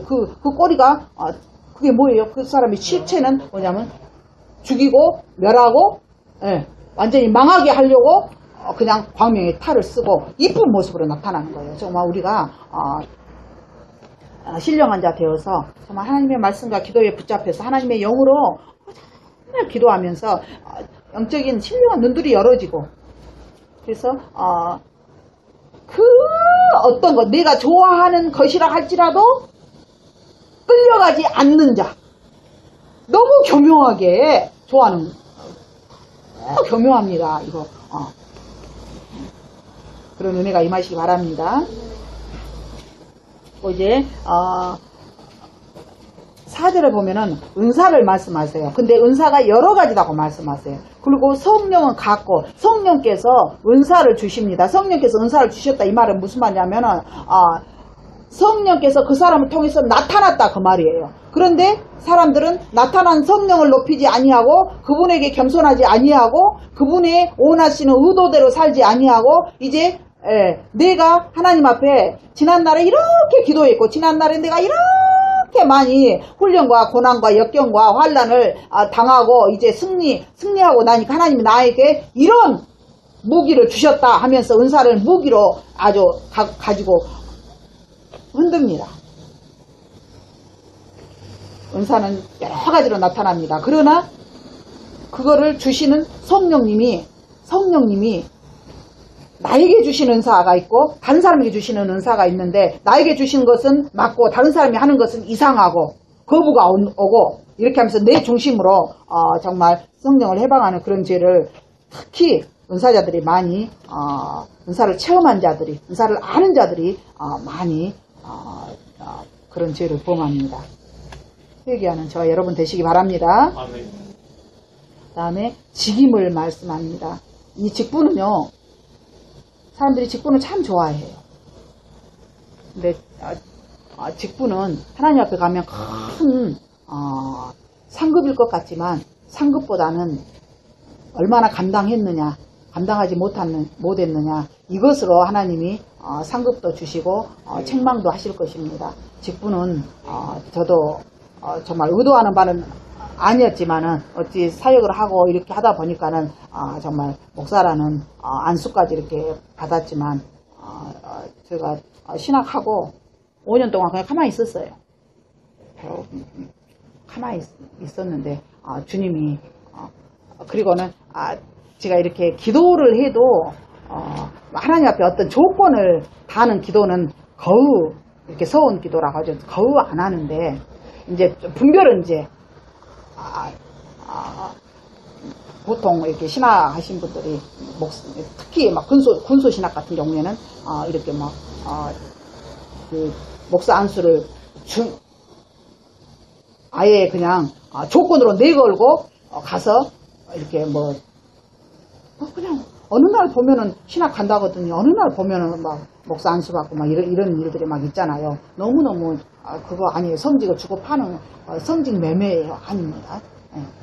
그 꼬리가 그게 뭐예요? 그 사람의 실체는 뭐냐면 죽이고 멸하고 완전히 망하게 하려고 그냥 광명의 탈을 쓰고 이쁜 모습으로 나타나는 거예요. 정말 우리가 신령한 자 되어서 정말 하나님의 말씀과 기도에 붙잡혀서 하나님의 영으로 정말 기도하면서 영적인 신령한 눈들이 열어지고 그래서 그 어떤 것 내가 좋아하는 것이라 할지라도 끌려가지 않는 자, 너무 교묘하게 좋아하는 교묘합니다. 이거 그런 은혜가 임하시기 바랍니다. 이제 4절에 보면은 은사를 말씀하세요. 근데 은사가 여러 가지라고 말씀하세요. 그리고 성령은 같고 성령께서 은사를 주십니다. 성령께서 은사를 주셨다 이 말은 무슨 말이냐면은 성령께서 그 사람을 통해서 나타났다 그 말이에요. 그런데 사람들은 나타난 성령을 높이지 아니하고 그분에게 겸손하지 아니하고 그분의 원하시는 의도대로 살지 아니하고 이제 내가 하나님 앞에 지난날에 이렇게 기도했고 지난날에 내가 이렇게 많이 훈련과 고난과 역경과 환난을 당하고 이제 승리하고 나니까 하나님이 나에게 이런 무기를 주셨다 하면서 은사를 무기로 아주 가지고 흔듭니다. 은사는 여러 가지로 나타납니다. 그러나 그거를 주시는 성령님이 나에게 주시는 은사가 있고 다른 사람에게 주시는 은사가 있는데 나에게 주신 것은 맞고 다른 사람이 하는 것은 이상하고 거부가 오고 이렇게 하면서 내 중심으로 정말 성령을 해방하는 그런 죄를 특히 은사자들이 많이 은사를 체험한 자들이 은사를 아는 자들이 많이 그런 죄를 범합니다. 회개하는 저와 여러분 되시기 바랍니다. 그 다음에 직임을 말씀합니다. 이 직분은요, 사람들이 직분을 참 좋아해요. 근데 직분은 하나님 앞에 가면 큰 상급일 것 같지만 상급보다는 얼마나 감당했느냐, 감당하지 못했느냐, 이것으로 하나님이 상급도 주시고 책망도 하실 것입니다. 직분은 저도 정말 의도하는 바는 아니었지만은 어찌 사역을 하고 이렇게 하다 보니까는 정말 목사라는 안수까지 이렇게 받았지만 제가 신학하고 5년 동안 그냥 가만히 있었어요. 가만히 있었는데 주님이 그리고는 제가 이렇게 기도를 해도 하나님 앞에 어떤 조건을 다하는 기도는 거의 이렇게 서운 기도라고 하죠. 거의 안 하는데 이제 분별은 이제 보통 이렇게 신학하신 분들이 특히 막 군소 신학 같은 경우에는 이렇게 막 그 목사 안수를 아예 그냥 조건으로 내걸고 가서 이렇게 뭐 그냥 어느 날 보면은 신학 간다거든요. 어느 날 보면은 막 목사 안수 받고 막 이런 일들이 막 있잖아요. 너무너무 그거 아니에요. 성직을 주고 파는 성직 매매예요. 아닙니다.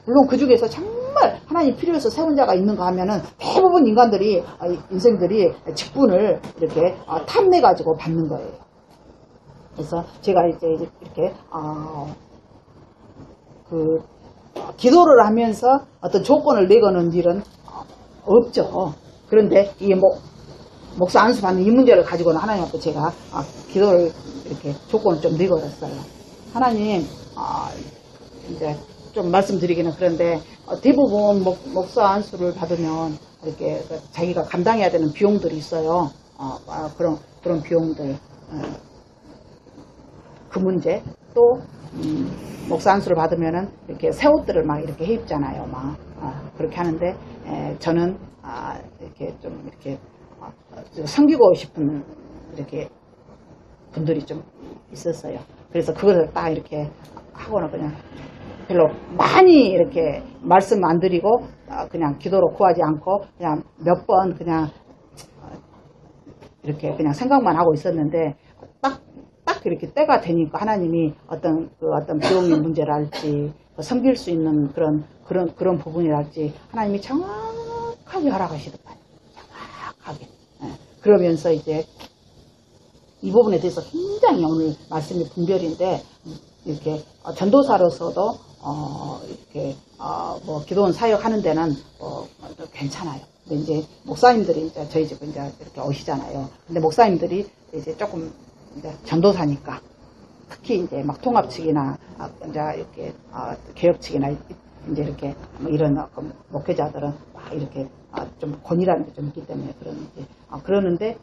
물론 그 중에서 정말 하나님 필요해서 세운 자가 있는가 하면은 대부분 인간들이 인생들이 직분을 이렇게 탐내 가지고 받는 거예요. 그래서 제가 이제 이렇게 기도를 하면서 어떤 조건을 내거는 일은 없죠. 그런데 이 목사 안수 받는 이 문제를 가지고는 하나님 앞에 제가 기도를 이렇게 조건을 좀 내걸었어요. 하나님, 이제 좀 말씀드리기는 그런데 대부분 목사 안수를 받으면 이렇게 자기가 감당해야 되는 비용들이 있어요. 그런 비용들. 그 문제. 또 목사 안수를 받으면은 이렇게 새 옷들을 막 이렇게 해 입잖아요. 막 그렇게 하는데 저는 이렇게 좀 이렇게 섬기고 싶은 이렇게 분들이 좀 있었어요. 그래서 그것을 딱 이렇게 하고는 그냥 별로 많이 이렇게 말씀 안 드리고 그냥 기도로 구하지 않고 그냥 몇 번 그냥 이렇게 그냥 생각만 하고 있었는데 딱 이렇게 때가 되니까 하나님이 어떤 비용의 문제랄지 섬길 수 있는 그런 부분이랄지 하나님이 정확하게 허락하시더라고요. 정확하게. 그러면서 이제 이 부분에 대해서 굉장히 오늘 말씀이 분별인데 이렇게 전도사로서도 이렇게 뭐 기도원 사역하는 데는 괜찮아요. 근데 이제 목사님들이 이제 저희 집에 이제 이렇게 오시잖아요. 근데 목사님들이 이제 조금 이제 전도사니까 특히 이제 막 통합 측이나 이제 이렇게 개혁 측이나 이제 이렇게 뭐 이런 목회자들은 막 이렇게 좀 권위라는 게 좀 있기 때문에 그러는데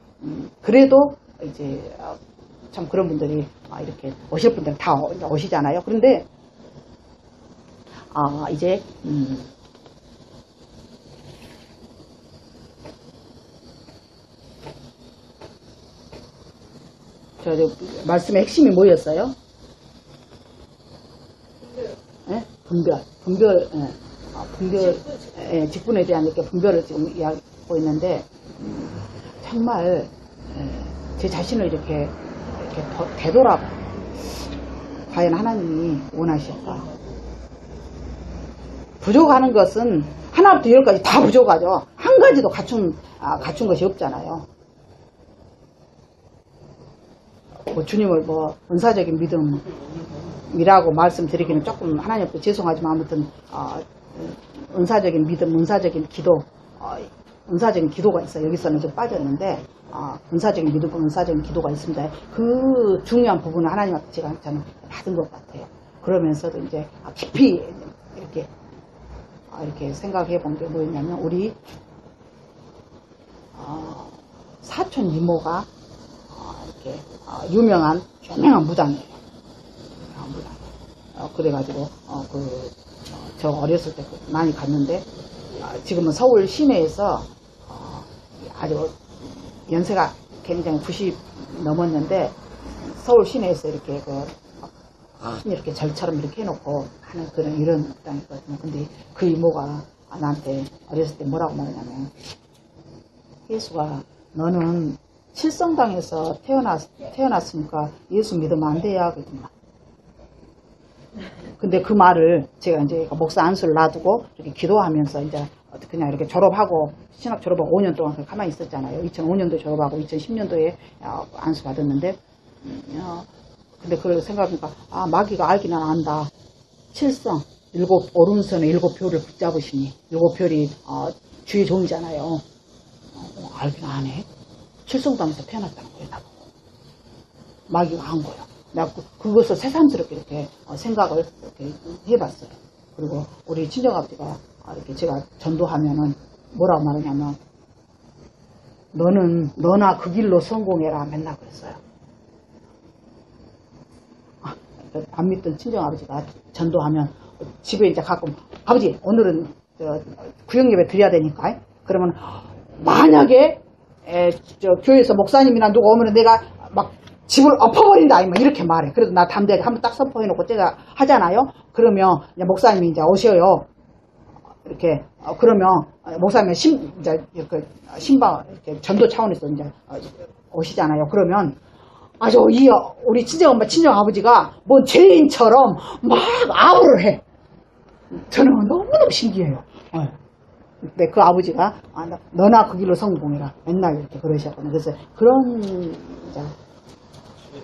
그래도 이제 참 그런 분들이 이렇게 오실 분들 다 오시잖아요. 그런데 이제 저 말씀의 핵심이 뭐였어요? 분별, 직분에 대한 이렇게 분별을 지금 이야기하고 있는데 정말 제 자신을 이렇게 되돌아봐. 과연 하나님이 원하실까? 부족하는 것은 하나부터 열까지 다 부족하죠. 한 가지도 갖춘 것이 없잖아요. 주님을 은사적인 믿음이라고 말씀드리기는 조금 하나님 앞에 죄송하지만 아무튼 은사적인 믿음, 은사적인 기도, 은사적인 기도가 있어요. 여기서는 좀 빠졌는데 은사적인 믿음, 은사적인 기도가 있습니다. 그 중요한 부분을 하나님 앞에 저는 받은 것 같아요. 그러면서도 이제 깊이 이렇게 생각해 본 게 뭐였냐면 우리 사촌 이모가 이렇게 유명한 무당이에요. 그래가지고 저 어렸을 때 많이 갔는데 지금은 서울 시내에서 아주 연세가 굉장히 90 넘었는데 서울 시내에서 이렇게 이렇게 절처럼 이렇게 해놓고 하는 그런 이런 땅이거든요. 근데 그 이모가 나한테 어렸을 때 뭐라고 말하냐면, 예수가 너는 칠성당에서 태어났으니까 예수 믿으면 안 돼야 그랬구나. 근데 그 말을 제가 이제 목사 안수를 놔두고 이렇게 기도하면서 이제 그냥 이렇게 졸업하고, 신학 졸업하고 5년 동안 가만히 있었잖아요. 2005년도에 졸업하고 2010년도에 안수 받았는데, 근데 그걸 생각해보니까, 마귀가 알기는 안다. 칠성, 오른손에 7별을 붙잡으시니, 7별이 주의 종이잖아요. 알기는 안 해. 칠성당에서 태어났다는 거예요, 나보고. 마귀가 한 거예요. 내가 그것을 새삼스럽게 이렇게 생각을 이렇게 해봤어요. 그리고 우리 친정아버지가 이렇게 제가 전도하면은 뭐라고 말하냐면, 너나 그 길로 성공해라 맨날 그랬어요. 안 믿던 친정아버지가 전도하면 집에 이제 가끔, 아버지 오늘은 구역예배 드려야 되니까, 그러면 만약에 교회에서 목사님이나 누가 오면 내가 막 집을 엎어버린다 이렇게 말해. 그래도 나 담대하게 한번 딱 선포해놓고 제가 하잖아요. 그러면 이제 목사님이 이제 오셔요. 이렇게 그러면 목사님이 신방 이렇게 전도 차원에서 이제 오시잖아요. 그러면 아주 우리 친정엄마 친정아버지가 뭔 죄인처럼 막 아우를 해. 저는 너무너무 신기해요. 근데 그 아버지가 너나 그 길로 성공해라 맨날 이렇게 그러셨거든요. 그래서 이제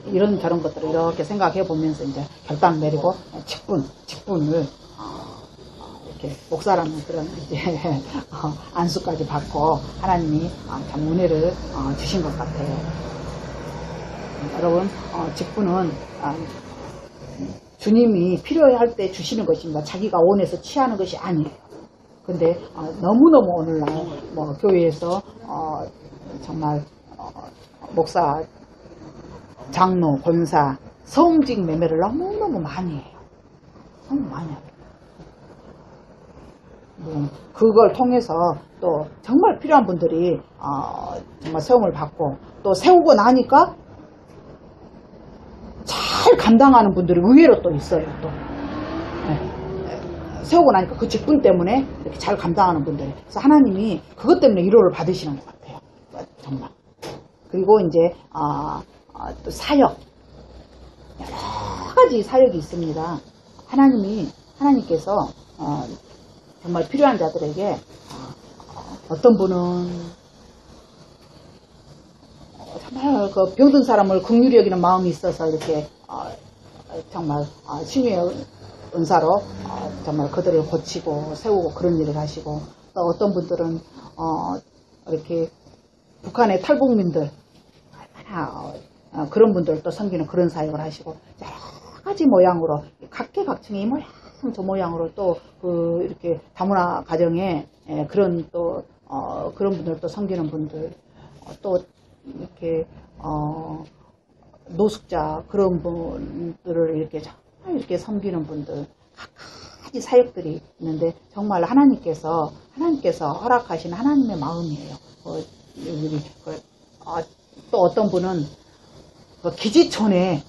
이런 저런 것들을 이렇게 생각해 보면서 이제 결단 내리고 직분을 이렇게 목사라는 그런 이제 안수까지 받고 하나님이 참 은혜를 주신 것 같아요. 여러분, 직분은 주님이 필요할 때 주시는 것입니다. 자기가 원해서 취하는 것이 아니에요. 근데 너무너무 오늘날 교회에서 정말 목사, 장로, 권사, 성직 매매를 너무너무 많이 해요. 너무 많이 해요. 그걸 통해서 또 정말 필요한 분들이 정말 세움을 받고, 또 세우고 나니까 잘 감당하는 분들이 의외로 또 있어요. 또 세우고 나니까 그 직분 때문에 이렇게 잘 감당하는 분들이. 그래서 하나님이 그것 때문에 위로를 받으시는 것 같아요. 정말. 그리고 이제 또 사역, 여러 가지 사역이 있습니다. 하나님께서 정말 필요한 자들에게 어떤 분은 정말 그 병든 사람을 긍휼히 여기는 마음이 있어서 이렇게 정말 신유의 은사로 정말 그들을 고치고 세우고 그런 일을 하시고, 또 어떤 분들은 이렇게 북한의 탈북민들 그런 분들도 섬기는 그런 사역을 하시고, 여러 가지 모양으로 각계각층의 이 모양 저 모양으로 또 이렇게 다문화 가정에 그런 또 그런 분들도 섬기는 분들, 또 이렇게 노숙자 그런 분들을 이렇게 정말 섬기는 분들, 각가지 사역들이 있는데 정말 하나님께서 허락하신 하나님의 마음이에요. 또 어떤 분은 기지촌에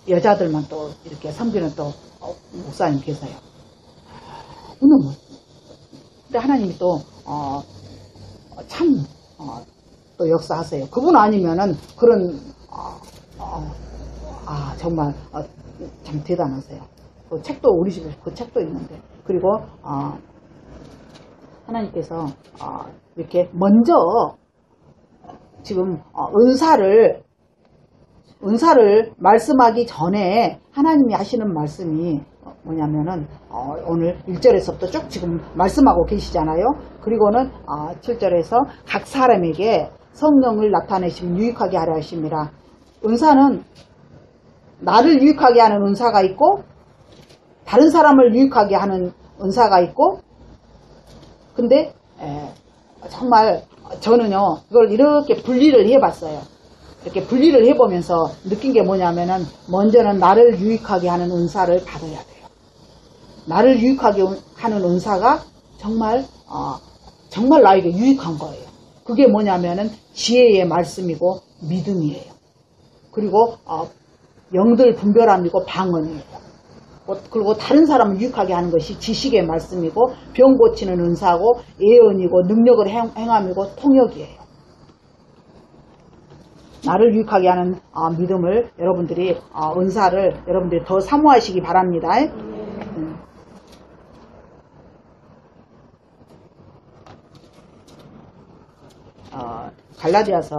여자들만 또 이렇게 섬기는 또 목사님 계세요. 너무. 근데 하나님이 또 참 또 역사하세요. 그분 아니면은 그런 정말 참 대단하세요. 그 책도 우리 집에 그 책도 있는데, 그리고 하나님께서 이렇게 먼저 지금 은사를 말씀하기 전에 하나님이 하시는 말씀이 뭐냐면은 오늘 1절에서부터 쭉 지금 말씀하고 계시잖아요. 그리고는 7절에서 각 사람에게 성령을 나타내시면 유익하게 하려 하심이라. 은사는 나를 유익하게 하는 은사가 있고, 다른 사람을 유익하게 하는 은사가 있고, 근데 정말 저는요 이걸 이렇게 분리를 해봤어요. 이렇게 분리를 해보면서 느낀 게 뭐냐면은, 먼저는 나를 유익하게 하는 은사를 받아야 돼요. 나를 유익하게 하는 은사가 정말 나에게 유익한 거예요. 그게 뭐냐면은 지혜의 말씀이고 믿음이에요. 그리고 영들 분별함이고 방언이에요. 그리고 다른 사람을 유익하게 하는 것이 지식의 말씀이고 병 고치는 은사고 예언이고 능력을 행함이고 통역이에요. 나를 유익하게 하는 믿음을 여러분들이 은사를 여러분들이 더 사모하시기 바랍니다. 갈라디아서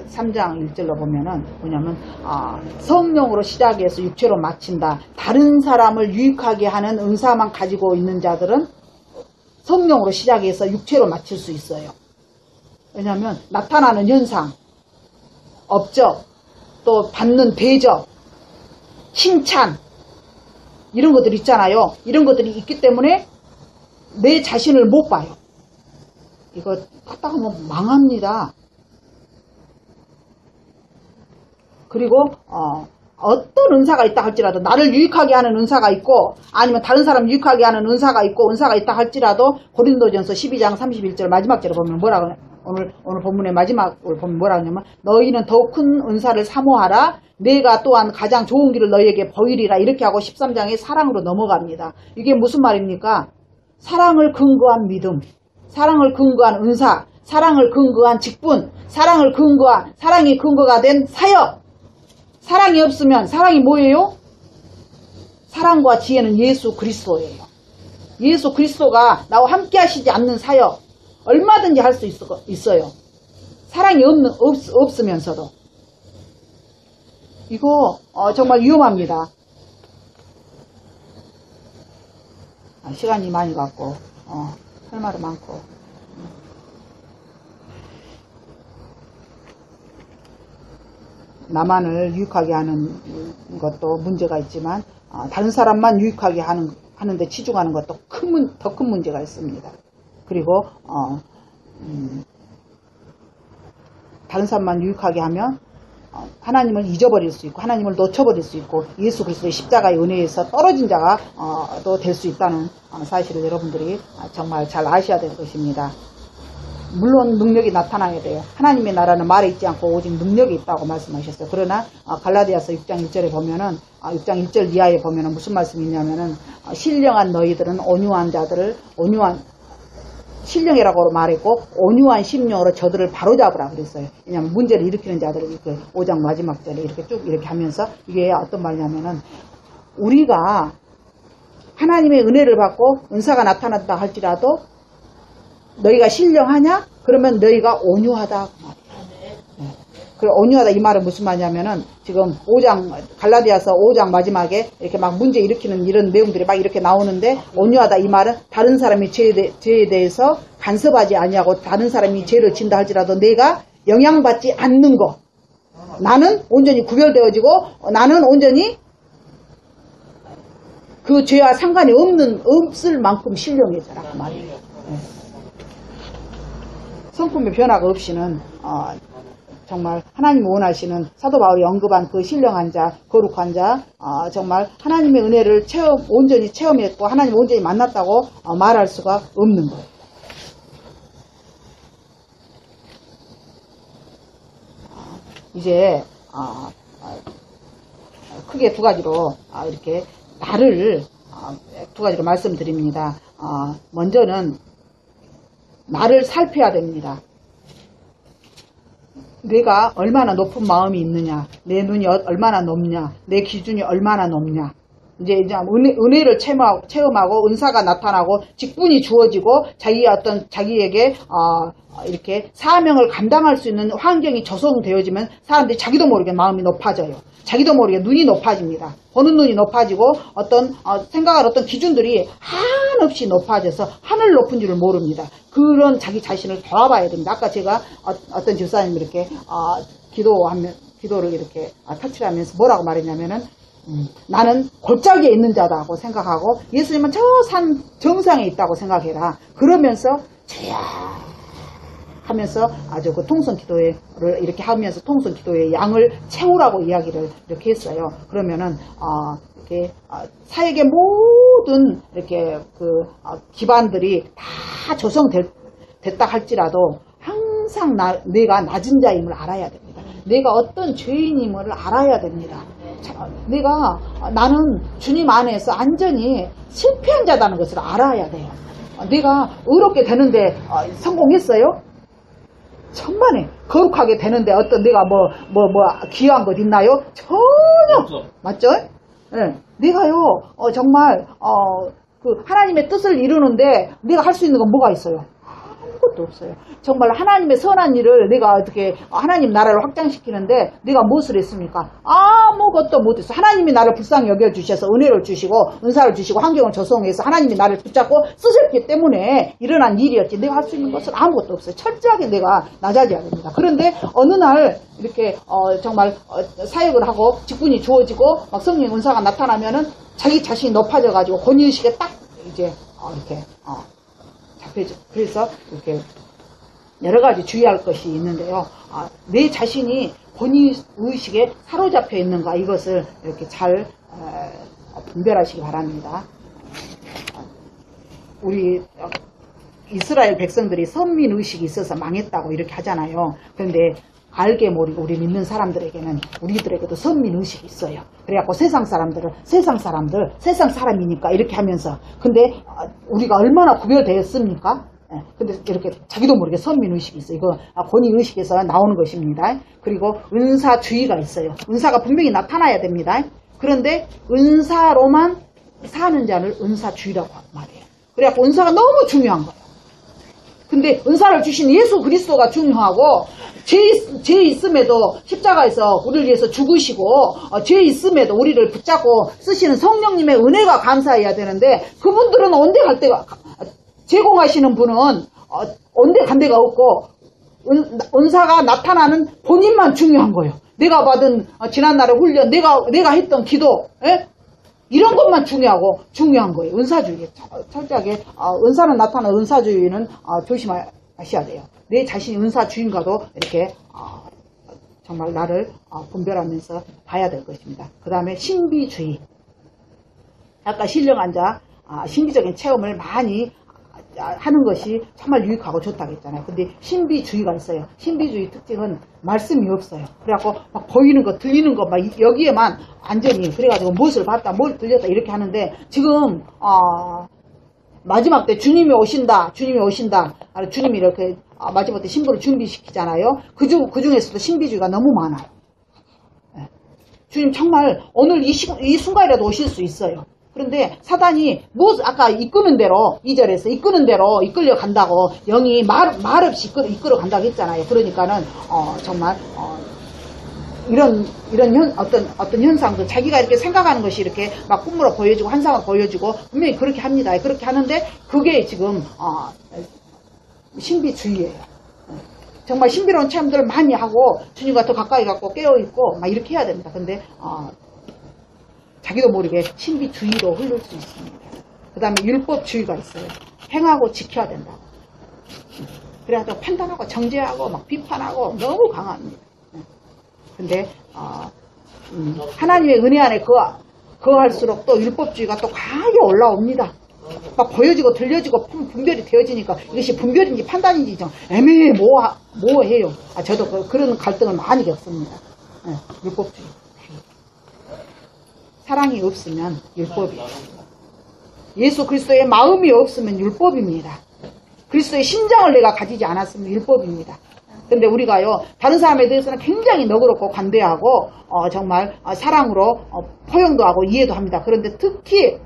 3장 1절로 보면은 뭐냐면 성령으로 시작해서 육체로 마친다. 다른 사람을 유익하게 하는 은사만 가지고 있는 자들은 성령으로 시작해서 육체로 마칠 수 있어요. 왜냐하면 나타나는 현상, 업적, 또 받는 대접, 칭찬 이런 것들이 있잖아요. 이런 것들이 있기 때문에 내 자신을 못 봐요. 이거 갖다가 뭐 망합니다. 그리고 어떤 은사가 있다 할지라도 나를 유익하게 하는 은사가 있고 아니면 다른 사람 유익하게 하는 은사가 있고 은사가 있다 할지라도 고린도전서 12장 31절 마지막 절에 보면 뭐라고 오늘 본문의 마지막을 보면 뭐라고 하냐면 너희는 더욱 큰 은사를 사모하라 내가 또한 가장 좋은 길을 너희에게 보이리라 이렇게 하고 13장에 사랑으로 넘어갑니다. 이게 무슨 말입니까? 사랑을 근거한 믿음, 사랑을 근거한 은사, 사랑을 근거한 직분, 사랑이 근거가 된 사역. 사랑이 없으면 사랑이 뭐예요? 사랑과 지혜는 예수 그리스도예요. 예수 그리스도가 나와 함께 하시지 않는 사역 얼마든지 할 수 있어요. 사랑이 없으면서도. 이거 정말 위험합니다. 시간이 많이 갔고 할 말은 많고 나만을 유익하게 하는 것도 문제가 있지만 다른 사람만 유익하게 하는데 치중하는 것도 더 큰 문제가 있습니다. 그리고 다른 사람만 유익하게 하면 하나님을 잊어버릴 수 있고 하나님을 놓쳐버릴 수 있고 예수 그리스도의 십자가의 은혜에서 떨어진 자가 또 될 수 있다는 사실을 여러분들이 정말 잘 아셔야 될 것입니다. 물론 능력이 나타나야 돼요. 하나님의 나라는 말에 있지 않고 오직 능력이 있다고 말씀하셨어요. 그러나 갈라디아서 6장 1절에 보면은 6장 1절 이하에 보면은 무슨 말씀이 있냐면은 신령한 너희들은 온유한 자들을 신령이라고 말했고 온유한 심령으로 저들을 바로잡으라 그랬어요. 왜냐하면 문제를 일으키는 자들을 이렇게 5장 마지막 절에 이렇게 쭉 이렇게 하면서 이게 어떤 말이냐면은 우리가 하나님의 은혜를 받고 은사가 나타났다 할지라도 너희가 신령하냐? 그러면 너희가 온유하다. 그 온유하다 이 말은 무슨 말이냐면은 지금 5장 갈라디아서 5장 마지막에 이렇게 막 문제 일으키는 이런 내용들이 막 이렇게 나오는데 온유하다 이 말은 다른 사람이 죄에 대해서 간섭하지 아니하고 다른 사람이 죄를 진다 할지라도 내가 영향받지 않는 것. 나는 온전히 구별되어지고 나는 온전히 그 죄와 상관이 없을 만큼 신령해져라 그 말이에요. 성품의 변화가 없이는 정말 하나님 원하시는 사도 바울이 언급한 그 신령한 자, 거룩한 자, 정말 하나님의 은혜를 온전히 체험했고 하나님 온전히 만났다고 말할 수가 없는 거예요. 이제 크게 두 가지로 이렇게 나를 두 가지로 말씀드립니다. 먼저는 나를 살펴야 됩니다. 내가 얼마나 높은 마음이 있느냐, 내 눈이 얼마나 높냐, 내 기준이 얼마나 높냐. 이제 은혜를 체험하고 은사가 나타나고 직분이 주어지고 자기에게 이렇게 사명을 감당할 수 있는 환경이 조성되어지면 사람들이 자기도 모르게 마음이 높아져요. 자기도 모르게 눈이 높아집니다. 보는 눈이 높아지고 생각할 어떤 기준들이 한없이 높아져서 하늘 높은 줄을 모릅니다. 그런 자기 자신을 돌아봐야 됩니다. 아까 제가 어떤 집사님이 이렇게 기도를 이렇게 터치하면서 뭐라고 말했냐면은 나는 골짜기에 있는 자다고 생각하고 예수님은 저 산 정상에 있다고 생각해라. 그러면서 하면서 아주 그 통성 기도를 이렇게 하면서 통성 기도의 양을 채우라고 이야기를 이렇게 했어요. 그러면은 이렇게 사역의 모든 이렇게 그 기반들이 다 조성됐다 할지라도 항상 내가 낮은 자임을 알아야 됩니다. 내가 어떤 죄인임을 알아야 됩니다. 나는 주님 안에서 완전히 실패한 자다는 것을 알아야 돼요. 내가 의롭게 되는데 성공했어요? 천만에 거룩하게 되는데 어떤 내가 귀한 것 있나요? 전혀. 맞죠? 네. 내가요 정말 그 하나님의 뜻을 이루는데 내가 할 수 있는 건 뭐가 있어요? 아무것도 없어요. 정말 하나님의 선한 일을 내가 어떻게 하나님 나라를 확장시키는데 내가 무엇을 했습니까? 아무것도 못했어. 하나님이 나를 불쌍히 여겨주셔서 은혜를 주시고 은사를 주시고 환경을 조성해서 하나님이 나를 붙잡고 쓰셨기 때문에 일어난 일이었지. 내가 할 수 있는 것은 아무것도 없어요. 철저하게 내가 낮아져야 됩니다. 그런데 어느 날 이렇게 정말 사역을 하고 직분이 주어지고 막 성령의 은사가 나타나면은 자기 자신이 높아져가지고 권위의식에 딱 이제 이렇게 잡혀져. 그래서 이렇게 여러 가지 주의할 것이 있는데요. 내 자신이 권위의식에 사로잡혀 있는가 이것을 이렇게 잘 분별하시기 바랍니다. 우리 이스라엘 백성들이 선민의식이 있어서 망했다고 이렇게 하잖아요. 그런데 알게 모르고 우리 믿는 사람들에게는 우리들에게도 선민의식이 있어요. 그래갖고 세상 사람들 세상 사람이니까 이렇게 하면서 근데 우리가 얼마나 구별되었습니까? 근데 이렇게 자기도 모르게 선민의식이 있어요. 이거 권위의식에서 나오는 것입니다. 그리고 은사주의가 있어요. 은사가 분명히 나타나야 됩니다. 그런데 은사로만 사는 자를 은사주의라고 말해요. 그래갖고 은사가 너무 중요한 거예요. 근데 은사를 주신 예수 그리스도가 중요하고 죄 있음에도 십자가에서 우리를 위해서 죽으시고 죄 있음에도 우리를 붙잡고 쓰시는 성령님의 은혜가 감사해야 되는데 그분들은 언제 갈 데가 제공하시는 분은 언제 간 데가 없고 은사가 나타나는 본인만 중요한 거예요. 내가 받은 지난날의 훈련 내가 했던 기도 이런 것만 중요한 거예요. 은사주의. 철저하게 은사는 나타나는 은사주의는 조심하셔야 돼요. 내 자신이 은사주의인가도 이렇게 정말 나를 분별하면서 봐야 될 것입니다. 그 다음에 신비주의. 아까 신령한 자 신비적인 체험을 많이 하는 것이 정말 유익하고 좋다고 했잖아요. 근데 신비주의가 있어요. 신비주의 특징은 말씀이 없어요. 그래갖고 막 보이는 거 들리는 거 막 여기에만 완전히 그래가지고 무엇을 봤다 뭘 들렸다 이렇게 하는데 지금 마지막 때 주님이 오신다 주님이 이렇게 마지막 때 신부를 준비시키잖아요. 그 중에서도 신비주의가 너무 많아요. 주님 정말 오늘 이 순간이라도 오실 수 있어요. 그런데 사단이 아까 이끄는 대로 2절에서 이끄는 대로 이끌려 간다고 영이 말 없이 이끌어 간다고 했잖아요. 그러니까는 정말 이런 어떤 현상도 자기가 이렇게 생각하는 것이 이렇게 막 꿈으로 보여지고 환상으로 보여지고 분명히 그렇게 합니다. 그렇게 하는데 그게 지금 신비주의예요. 정말 신비로운 체험들을 많이 하고 주님과 더 가까이 갖고 깨어있고 막 이렇게 해야 됩니다. 근데 자기도 모르게 신비주의로 흐를 수 있습니다. 그 다음에 율법주의가 있어요. 행하고 지켜야 된다고. 그래야 또 판단하고 정죄하고 막 비판하고 너무 강합니다. 근데 하나님의 은혜 안에 거할수록 또 율법주의가 또 강하게 올라옵니다. 막 보여지고 들려지고 분별이 되어지니까 이것이 분별인지 판단인지 좀 애매모호해요. 저도 그런 갈등을 많이 겪습니다. 율법주의. 사랑이 없으면 율법이에요. 예수 그리스도의 마음이 없으면 율법입니다. 그리스도의 심장을 내가 가지지 않았으면 율법입니다. 근데 우리가요 다른 사람에 대해서는 굉장히 너그럽고 관대하고 정말 사랑으로 포용도 하고 이해도 합니다. 그런데 특히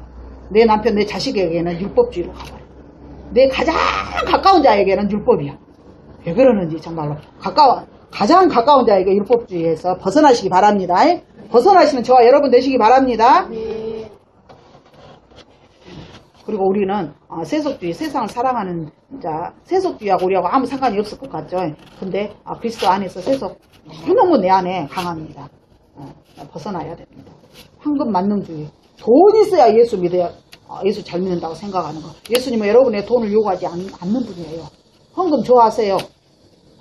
내 남편 내 자식에게는 율법주의로 가버려요. 내 가장 가까운 자에게는 율법이야. 왜 그러는지 정말로 가장 가까운 자에게 율법주의에서 벗어나시기 바랍니다. 벗어나시는 저와 여러분 되시기 바랍니다. 네. 그리고 우리는 세속주의, 세상을 사랑하는 자, 세속주의하고 우리하고 아무 상관이 없을 것 같죠. 근데 그리스도 안에서 세속 너무 내 안에 강합니다. 벗어나야 됩니다. 황금 만능주의. 돈 있어야 예수 믿어야 예수 잘 믿는다고 생각하는 거. 예수님은 여러분의 돈을 요구하지 않는 분이에요. 헌금 좋아하세요.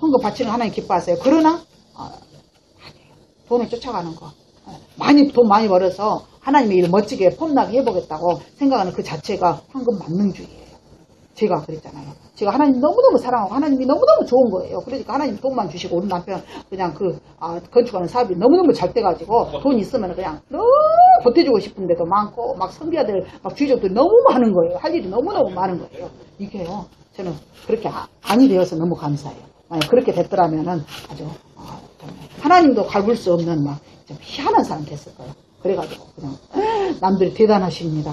헌금 바치는 하나님 기뻐하세요. 그러나 돈을 쫓아가는 거. 돈 많이 벌어서 하나님의 일을 멋지게 폼나게 해보겠다고 생각하는 그 자체가 황금 만능주의예요. 제가 그랬잖아요. 제가 하나님 너무너무 사랑하고 하나님이 너무너무 좋은 거예요. 그러니까 하나님 돈만 주시고 우리 남편 그냥 건축하는 사업이 너무너무 잘 돼가지고 돈 있으면 그냥 너무 보태주고 싶은 데도 많고 막 선비아들 막 주족들이 너무 많은 거예요. 할 일이 너무너무 많은 거예요. 이게요. 저는 그렇게 안이 되어서 너무 감사해요. 만약 그렇게 됐더라면은 아주 하나님도 갈굴 수 없는 막 좀 희한한 사람 됐을 거예요. 그래가지고 그냥 남들이 대단하십니다.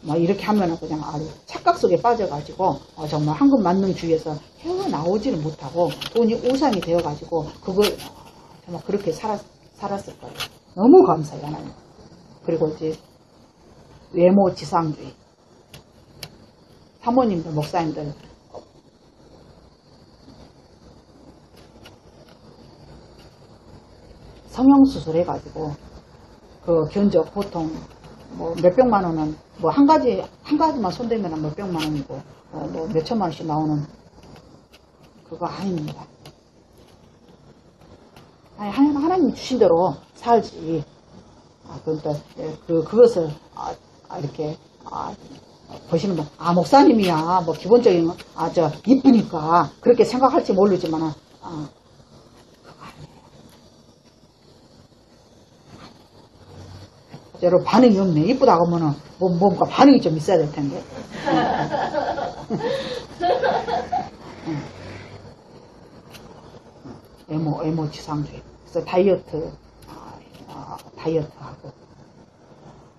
막 이렇게 하면은 그냥 아주 착각 속에 빠져가지고 정말 황금 만능주의에서 헤어나오지를 못하고 돈이 우상이 되어가지고 그걸 정말 그렇게 살았을 거예요. 너무 감사해요 하나님. 그리고 이제 외모 지상주의 사모님들 목사님들 성형수술 해가지고 그 견적 보통 뭐 몇백만 원은 뭐 한 가지만 손대면 몇백만 원이고 뭐 몇천만 원씩 나오는 그거 아닙니다. 아니 하나님이 주신 대로 살지. 그러니까 그것을 이렇게 보시는 분 목사님이야 뭐 기본적인 이쁘니까 그렇게 생각할지 모르지만은 여러분 반응이 없네. 이쁘다고 하면은 뭔가 반응이 좀 있어야 될 텐데. 외모 지상주의. 그래서 다이어트하고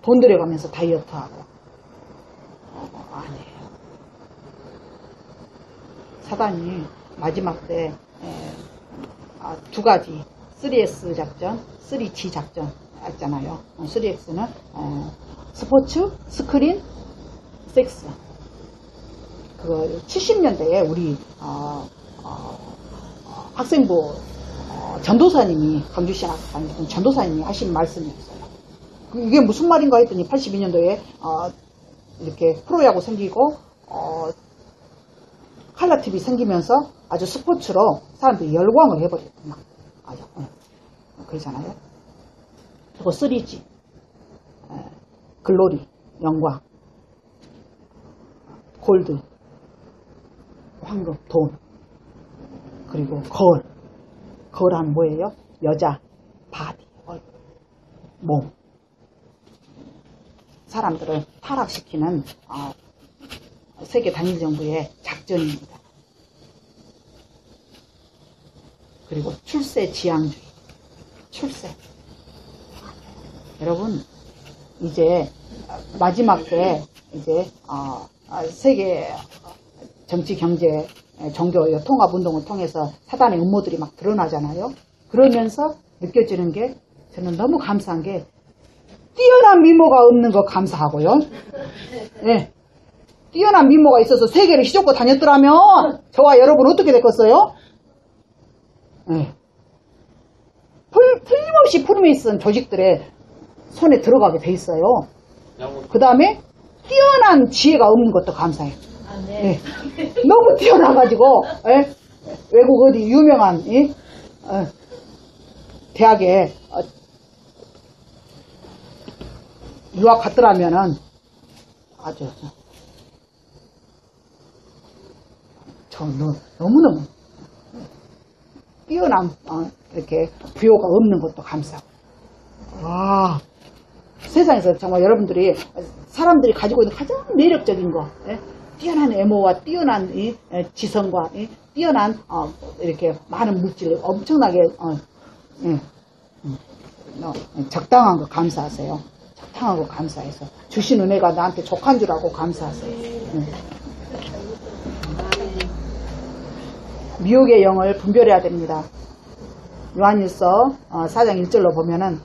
돈 들여가면서 다이어트하고 아니에요. 사단이 마지막 때 두 가지 3S 작전, 3G 작전 있잖아요. 3X는 스포츠, 스크린, 섹스. 그 70년대에 우리 학생부 전도사님이 강주시 전도사님이 하신 말씀이었어요. 이게 무슨 말인가 했더니 82년도에 이렇게 프로야구 생기고 칼라 TV 생기면서 아주 스포츠로 사람들이 열광을 해버렸구나. 아주 그러잖아요. 그리고 3G, 글로리, 영광, 골드, 황금, 돈, 그리고 거울하면 뭐예요? 여자, 바디, 몸. 사람들을 타락시키는 세계 단일 정부의 작전입니다. 그리고 출세 지향주의, 출세. 여러분 이제 마지막 때 이제 세계 정치, 경제, 종교 통합운동을 통해서 사단의 음모들이 막 드러나잖아요. 그러면서 느껴지는 게 저는 너무 감사한 게 뛰어난 미모가 없는 거 감사하고요. 네. 뛰어난 미모가 있어서 세계를 휘젓고 다녔더라면 저와 여러분 어떻게 됐겠어요? 네. 틀림없이 프리메이슨 조직들의 손에 들어가게 돼 있어요. 그 다음에 뛰어난 지혜가 없는 것도 감사해요. 네. 너무 뛰어나가지고 외국 어디 유명한 대학에 유학 갔더라면은 아주 너무너무 뛰어난 이렇게 부요가 없는 것도 감사하고. 와, 세상에서 정말 여러분들이 사람들이 가지고 있는 가장 매력적인 거, 뛰어난 외모와 뛰어난 지성과 뛰어난 이렇게 많은 물질을 엄청나게 적당한 거 감사하세요. 적당한 거 감사해서 주신 은혜가 나한테 족한 줄 알고 감사하세요. 미혹의 영을 분별해야 됩니다. 요한일서 4장 1절로 보면은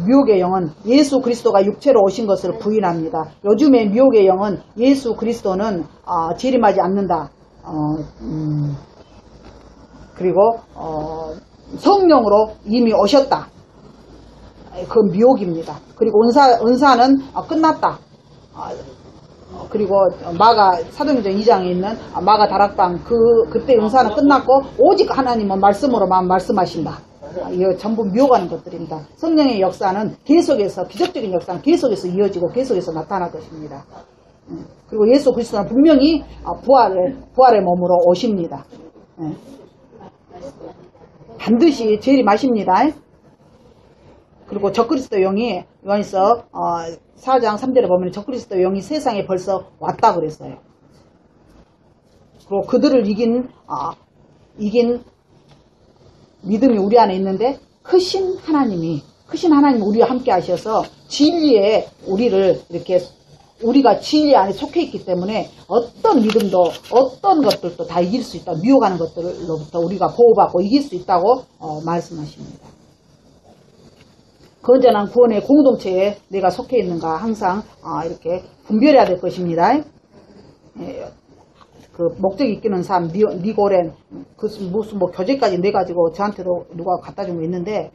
미혹의 영은 예수 그리스도가 육체로 오신 것을 부인합니다. 요즘에 미혹의 영은 예수 그리스도는 재림하지 않는다. 그리고 성령으로 이미 오셨다. 그건 미혹입니다. 그리고 은사는 끝났다. 그리고 사도행전 2장에 있는 마가 다락방 그때 은사는 끝났고 오직 하나님은 말씀으로만 말씀하신다. 이거 전부 미혹하는 것들입니다. 성령의 역사는 계속해서 기적적인 역사는 계속해서 이어지고 계속해서 나타날 것입니다. 그리고 예수 그리스도는 분명히 부활의 몸으로 오십니다. 예. 반드시 재림하십니다. 그리고 적그리스도 영이 요한서 4장 3절에 보면 적그리스도 영이 세상에 벌써 왔다 그랬어요. 그리고 그들을 이긴 믿음이 우리 안에 있는데 크신 하나님이 우리와 함께 하셔서 진리에 우리가 진리 안에 속해 있기 때문에 어떤 믿음도 어떤 것들도 다 이길 수 있다. 미혹하는 것들로부터 우리가 보호받고 이길 수 있다고 말씀하십니다. 건전한 구원의 공동체에 내가 속해 있는가 항상 이렇게 분별해야 될 것입니다. 그 목적이 있기는 삶, 니고렌, 무슨 교재까지 내가지고 저한테도 누가 갖다 준 거 있는데,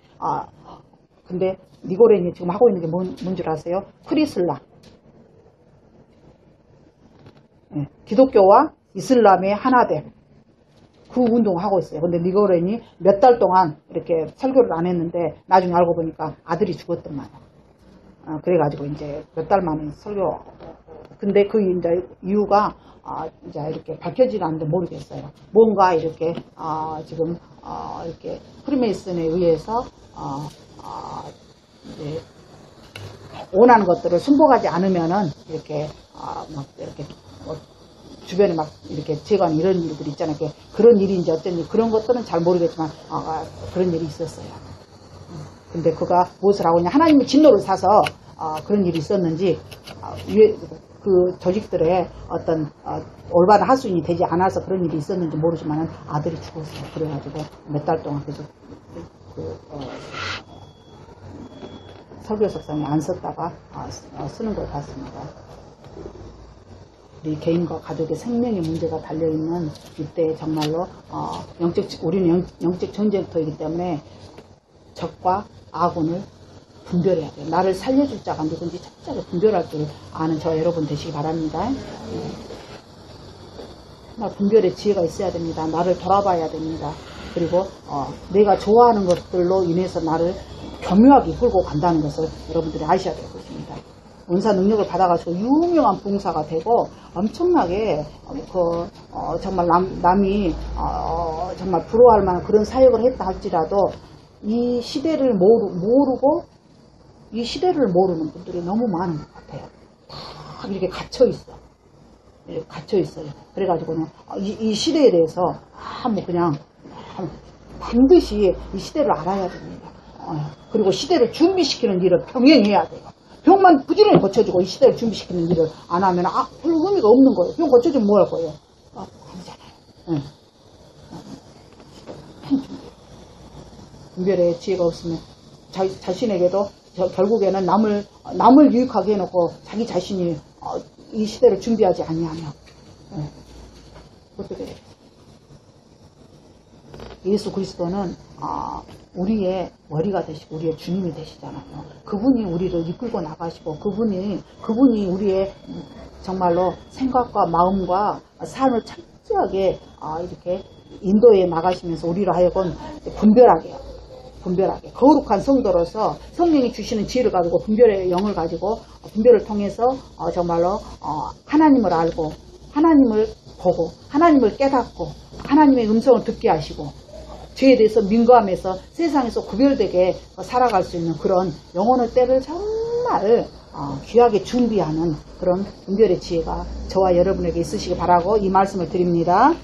근데 니고렌이 지금 하고 있는 게 뭔 줄 아세요? 크리슬라. 기독교와 이슬람의 하나됨. 그 운동을 하고 있어요. 근데 니고렌이 몇 달 동안 이렇게 설교를 안 했는데, 나중에 알고 보니까 아들이 죽었단 말이야. 그래가지고 이제 몇 달 만에 설교. 근데 그 이제 이유가 이제 이렇게 밝혀지는 않는데 모르겠어요. 뭔가 이렇게 지금 이렇게 프리메이슨에 의해서 이제 원하는 것들을 순복하지 않으면은 이렇게 막 이렇게 주변에 막 이렇게 제거하는 이런 일들 있잖아요. 그런 일인지 어쩐지 그런 것들은 잘 모르겠지만 그런 일이 있었어요. 근데 그가 무엇을 하고 있냐, 하나님의 진노를 사서 그런 일이 있었는지 그 조직들의 어떤 올바른 하수인이 되지 않아서 그런 일이 있었는지 모르지만 아들이 죽었어요. 그래가지고 몇 달 동안 계속 설교석상에 안 썼다가 쓰는 걸 봤습니다. 우리 개인과 가족의 생명의 문제가 달려있는 이때 정말로 우리는 영적 전쟁터이기 때문에 적과 아군을 분별해야 돼요. 나를 살려줄 자가 누군지 철저하게 분별할 줄 아는 저 여러분 되시기 바랍니다. 분별의 지혜가 있어야 됩니다. 나를 돌아봐야 됩니다. 그리고 내가 좋아하는 것들로 인해서 나를 교묘하게 끌고 간다는 것을 여러분들이 아셔야 될 것입니다. 은사 능력을 받아가지고 유명한 봉사가 되고 엄청나게 정말 남이 정말 부러워할 만한 그런 사역을 했다 할지라도 이 시대를 모르고 이 시대를 모르는 분들이 너무 많은 것 같아요. 다 이렇게 갇혀있어. 이렇게 갇혀있어요. 그래가지고는 이 시대에 대해서 그냥 반드시 이 시대를 알아야 됩니다. 그리고 시대를 준비시키는 일을 병행해야 돼요. 병만 부지런히 고쳐주고 이 시대를 준비시키는 일을 안 하면 별로 의미가 없는 거예요. 병 고쳐주면 뭐 할 거예요? 아니잖아요. 분별의 지혜가 없으면 자신에게도 결국에는 남을 유익하게 해놓고 자기 자신이 이 시대를 준비하지 아니하며 어떻게 돼요? 예수 그리스도는 우리의 머리가 되시고 우리의 주님이 되시잖아요. 그분이 우리를 이끌고 나가시고 그분이 우리의 정말로 생각과 마음과 삶을 철저하게 이렇게 인도해 나가시면서 우리로 하여금 분별하게 거룩한 성도로서 성령이 주시는 지혜를 가지고 분별의 영을 가지고 분별을 통해서 정말로 하나님을 알고 하나님을 보고 하나님을 깨닫고 하나님의 음성을 듣게 하시고 죄에 대해서 민감해서 세상에서 구별되게 살아갈 수 있는 그런 영혼의 때를 정말 귀하게 준비하는 그런 분별의 지혜가 저와 여러분에게 있으시기 바라고 이 말씀을 드립니다.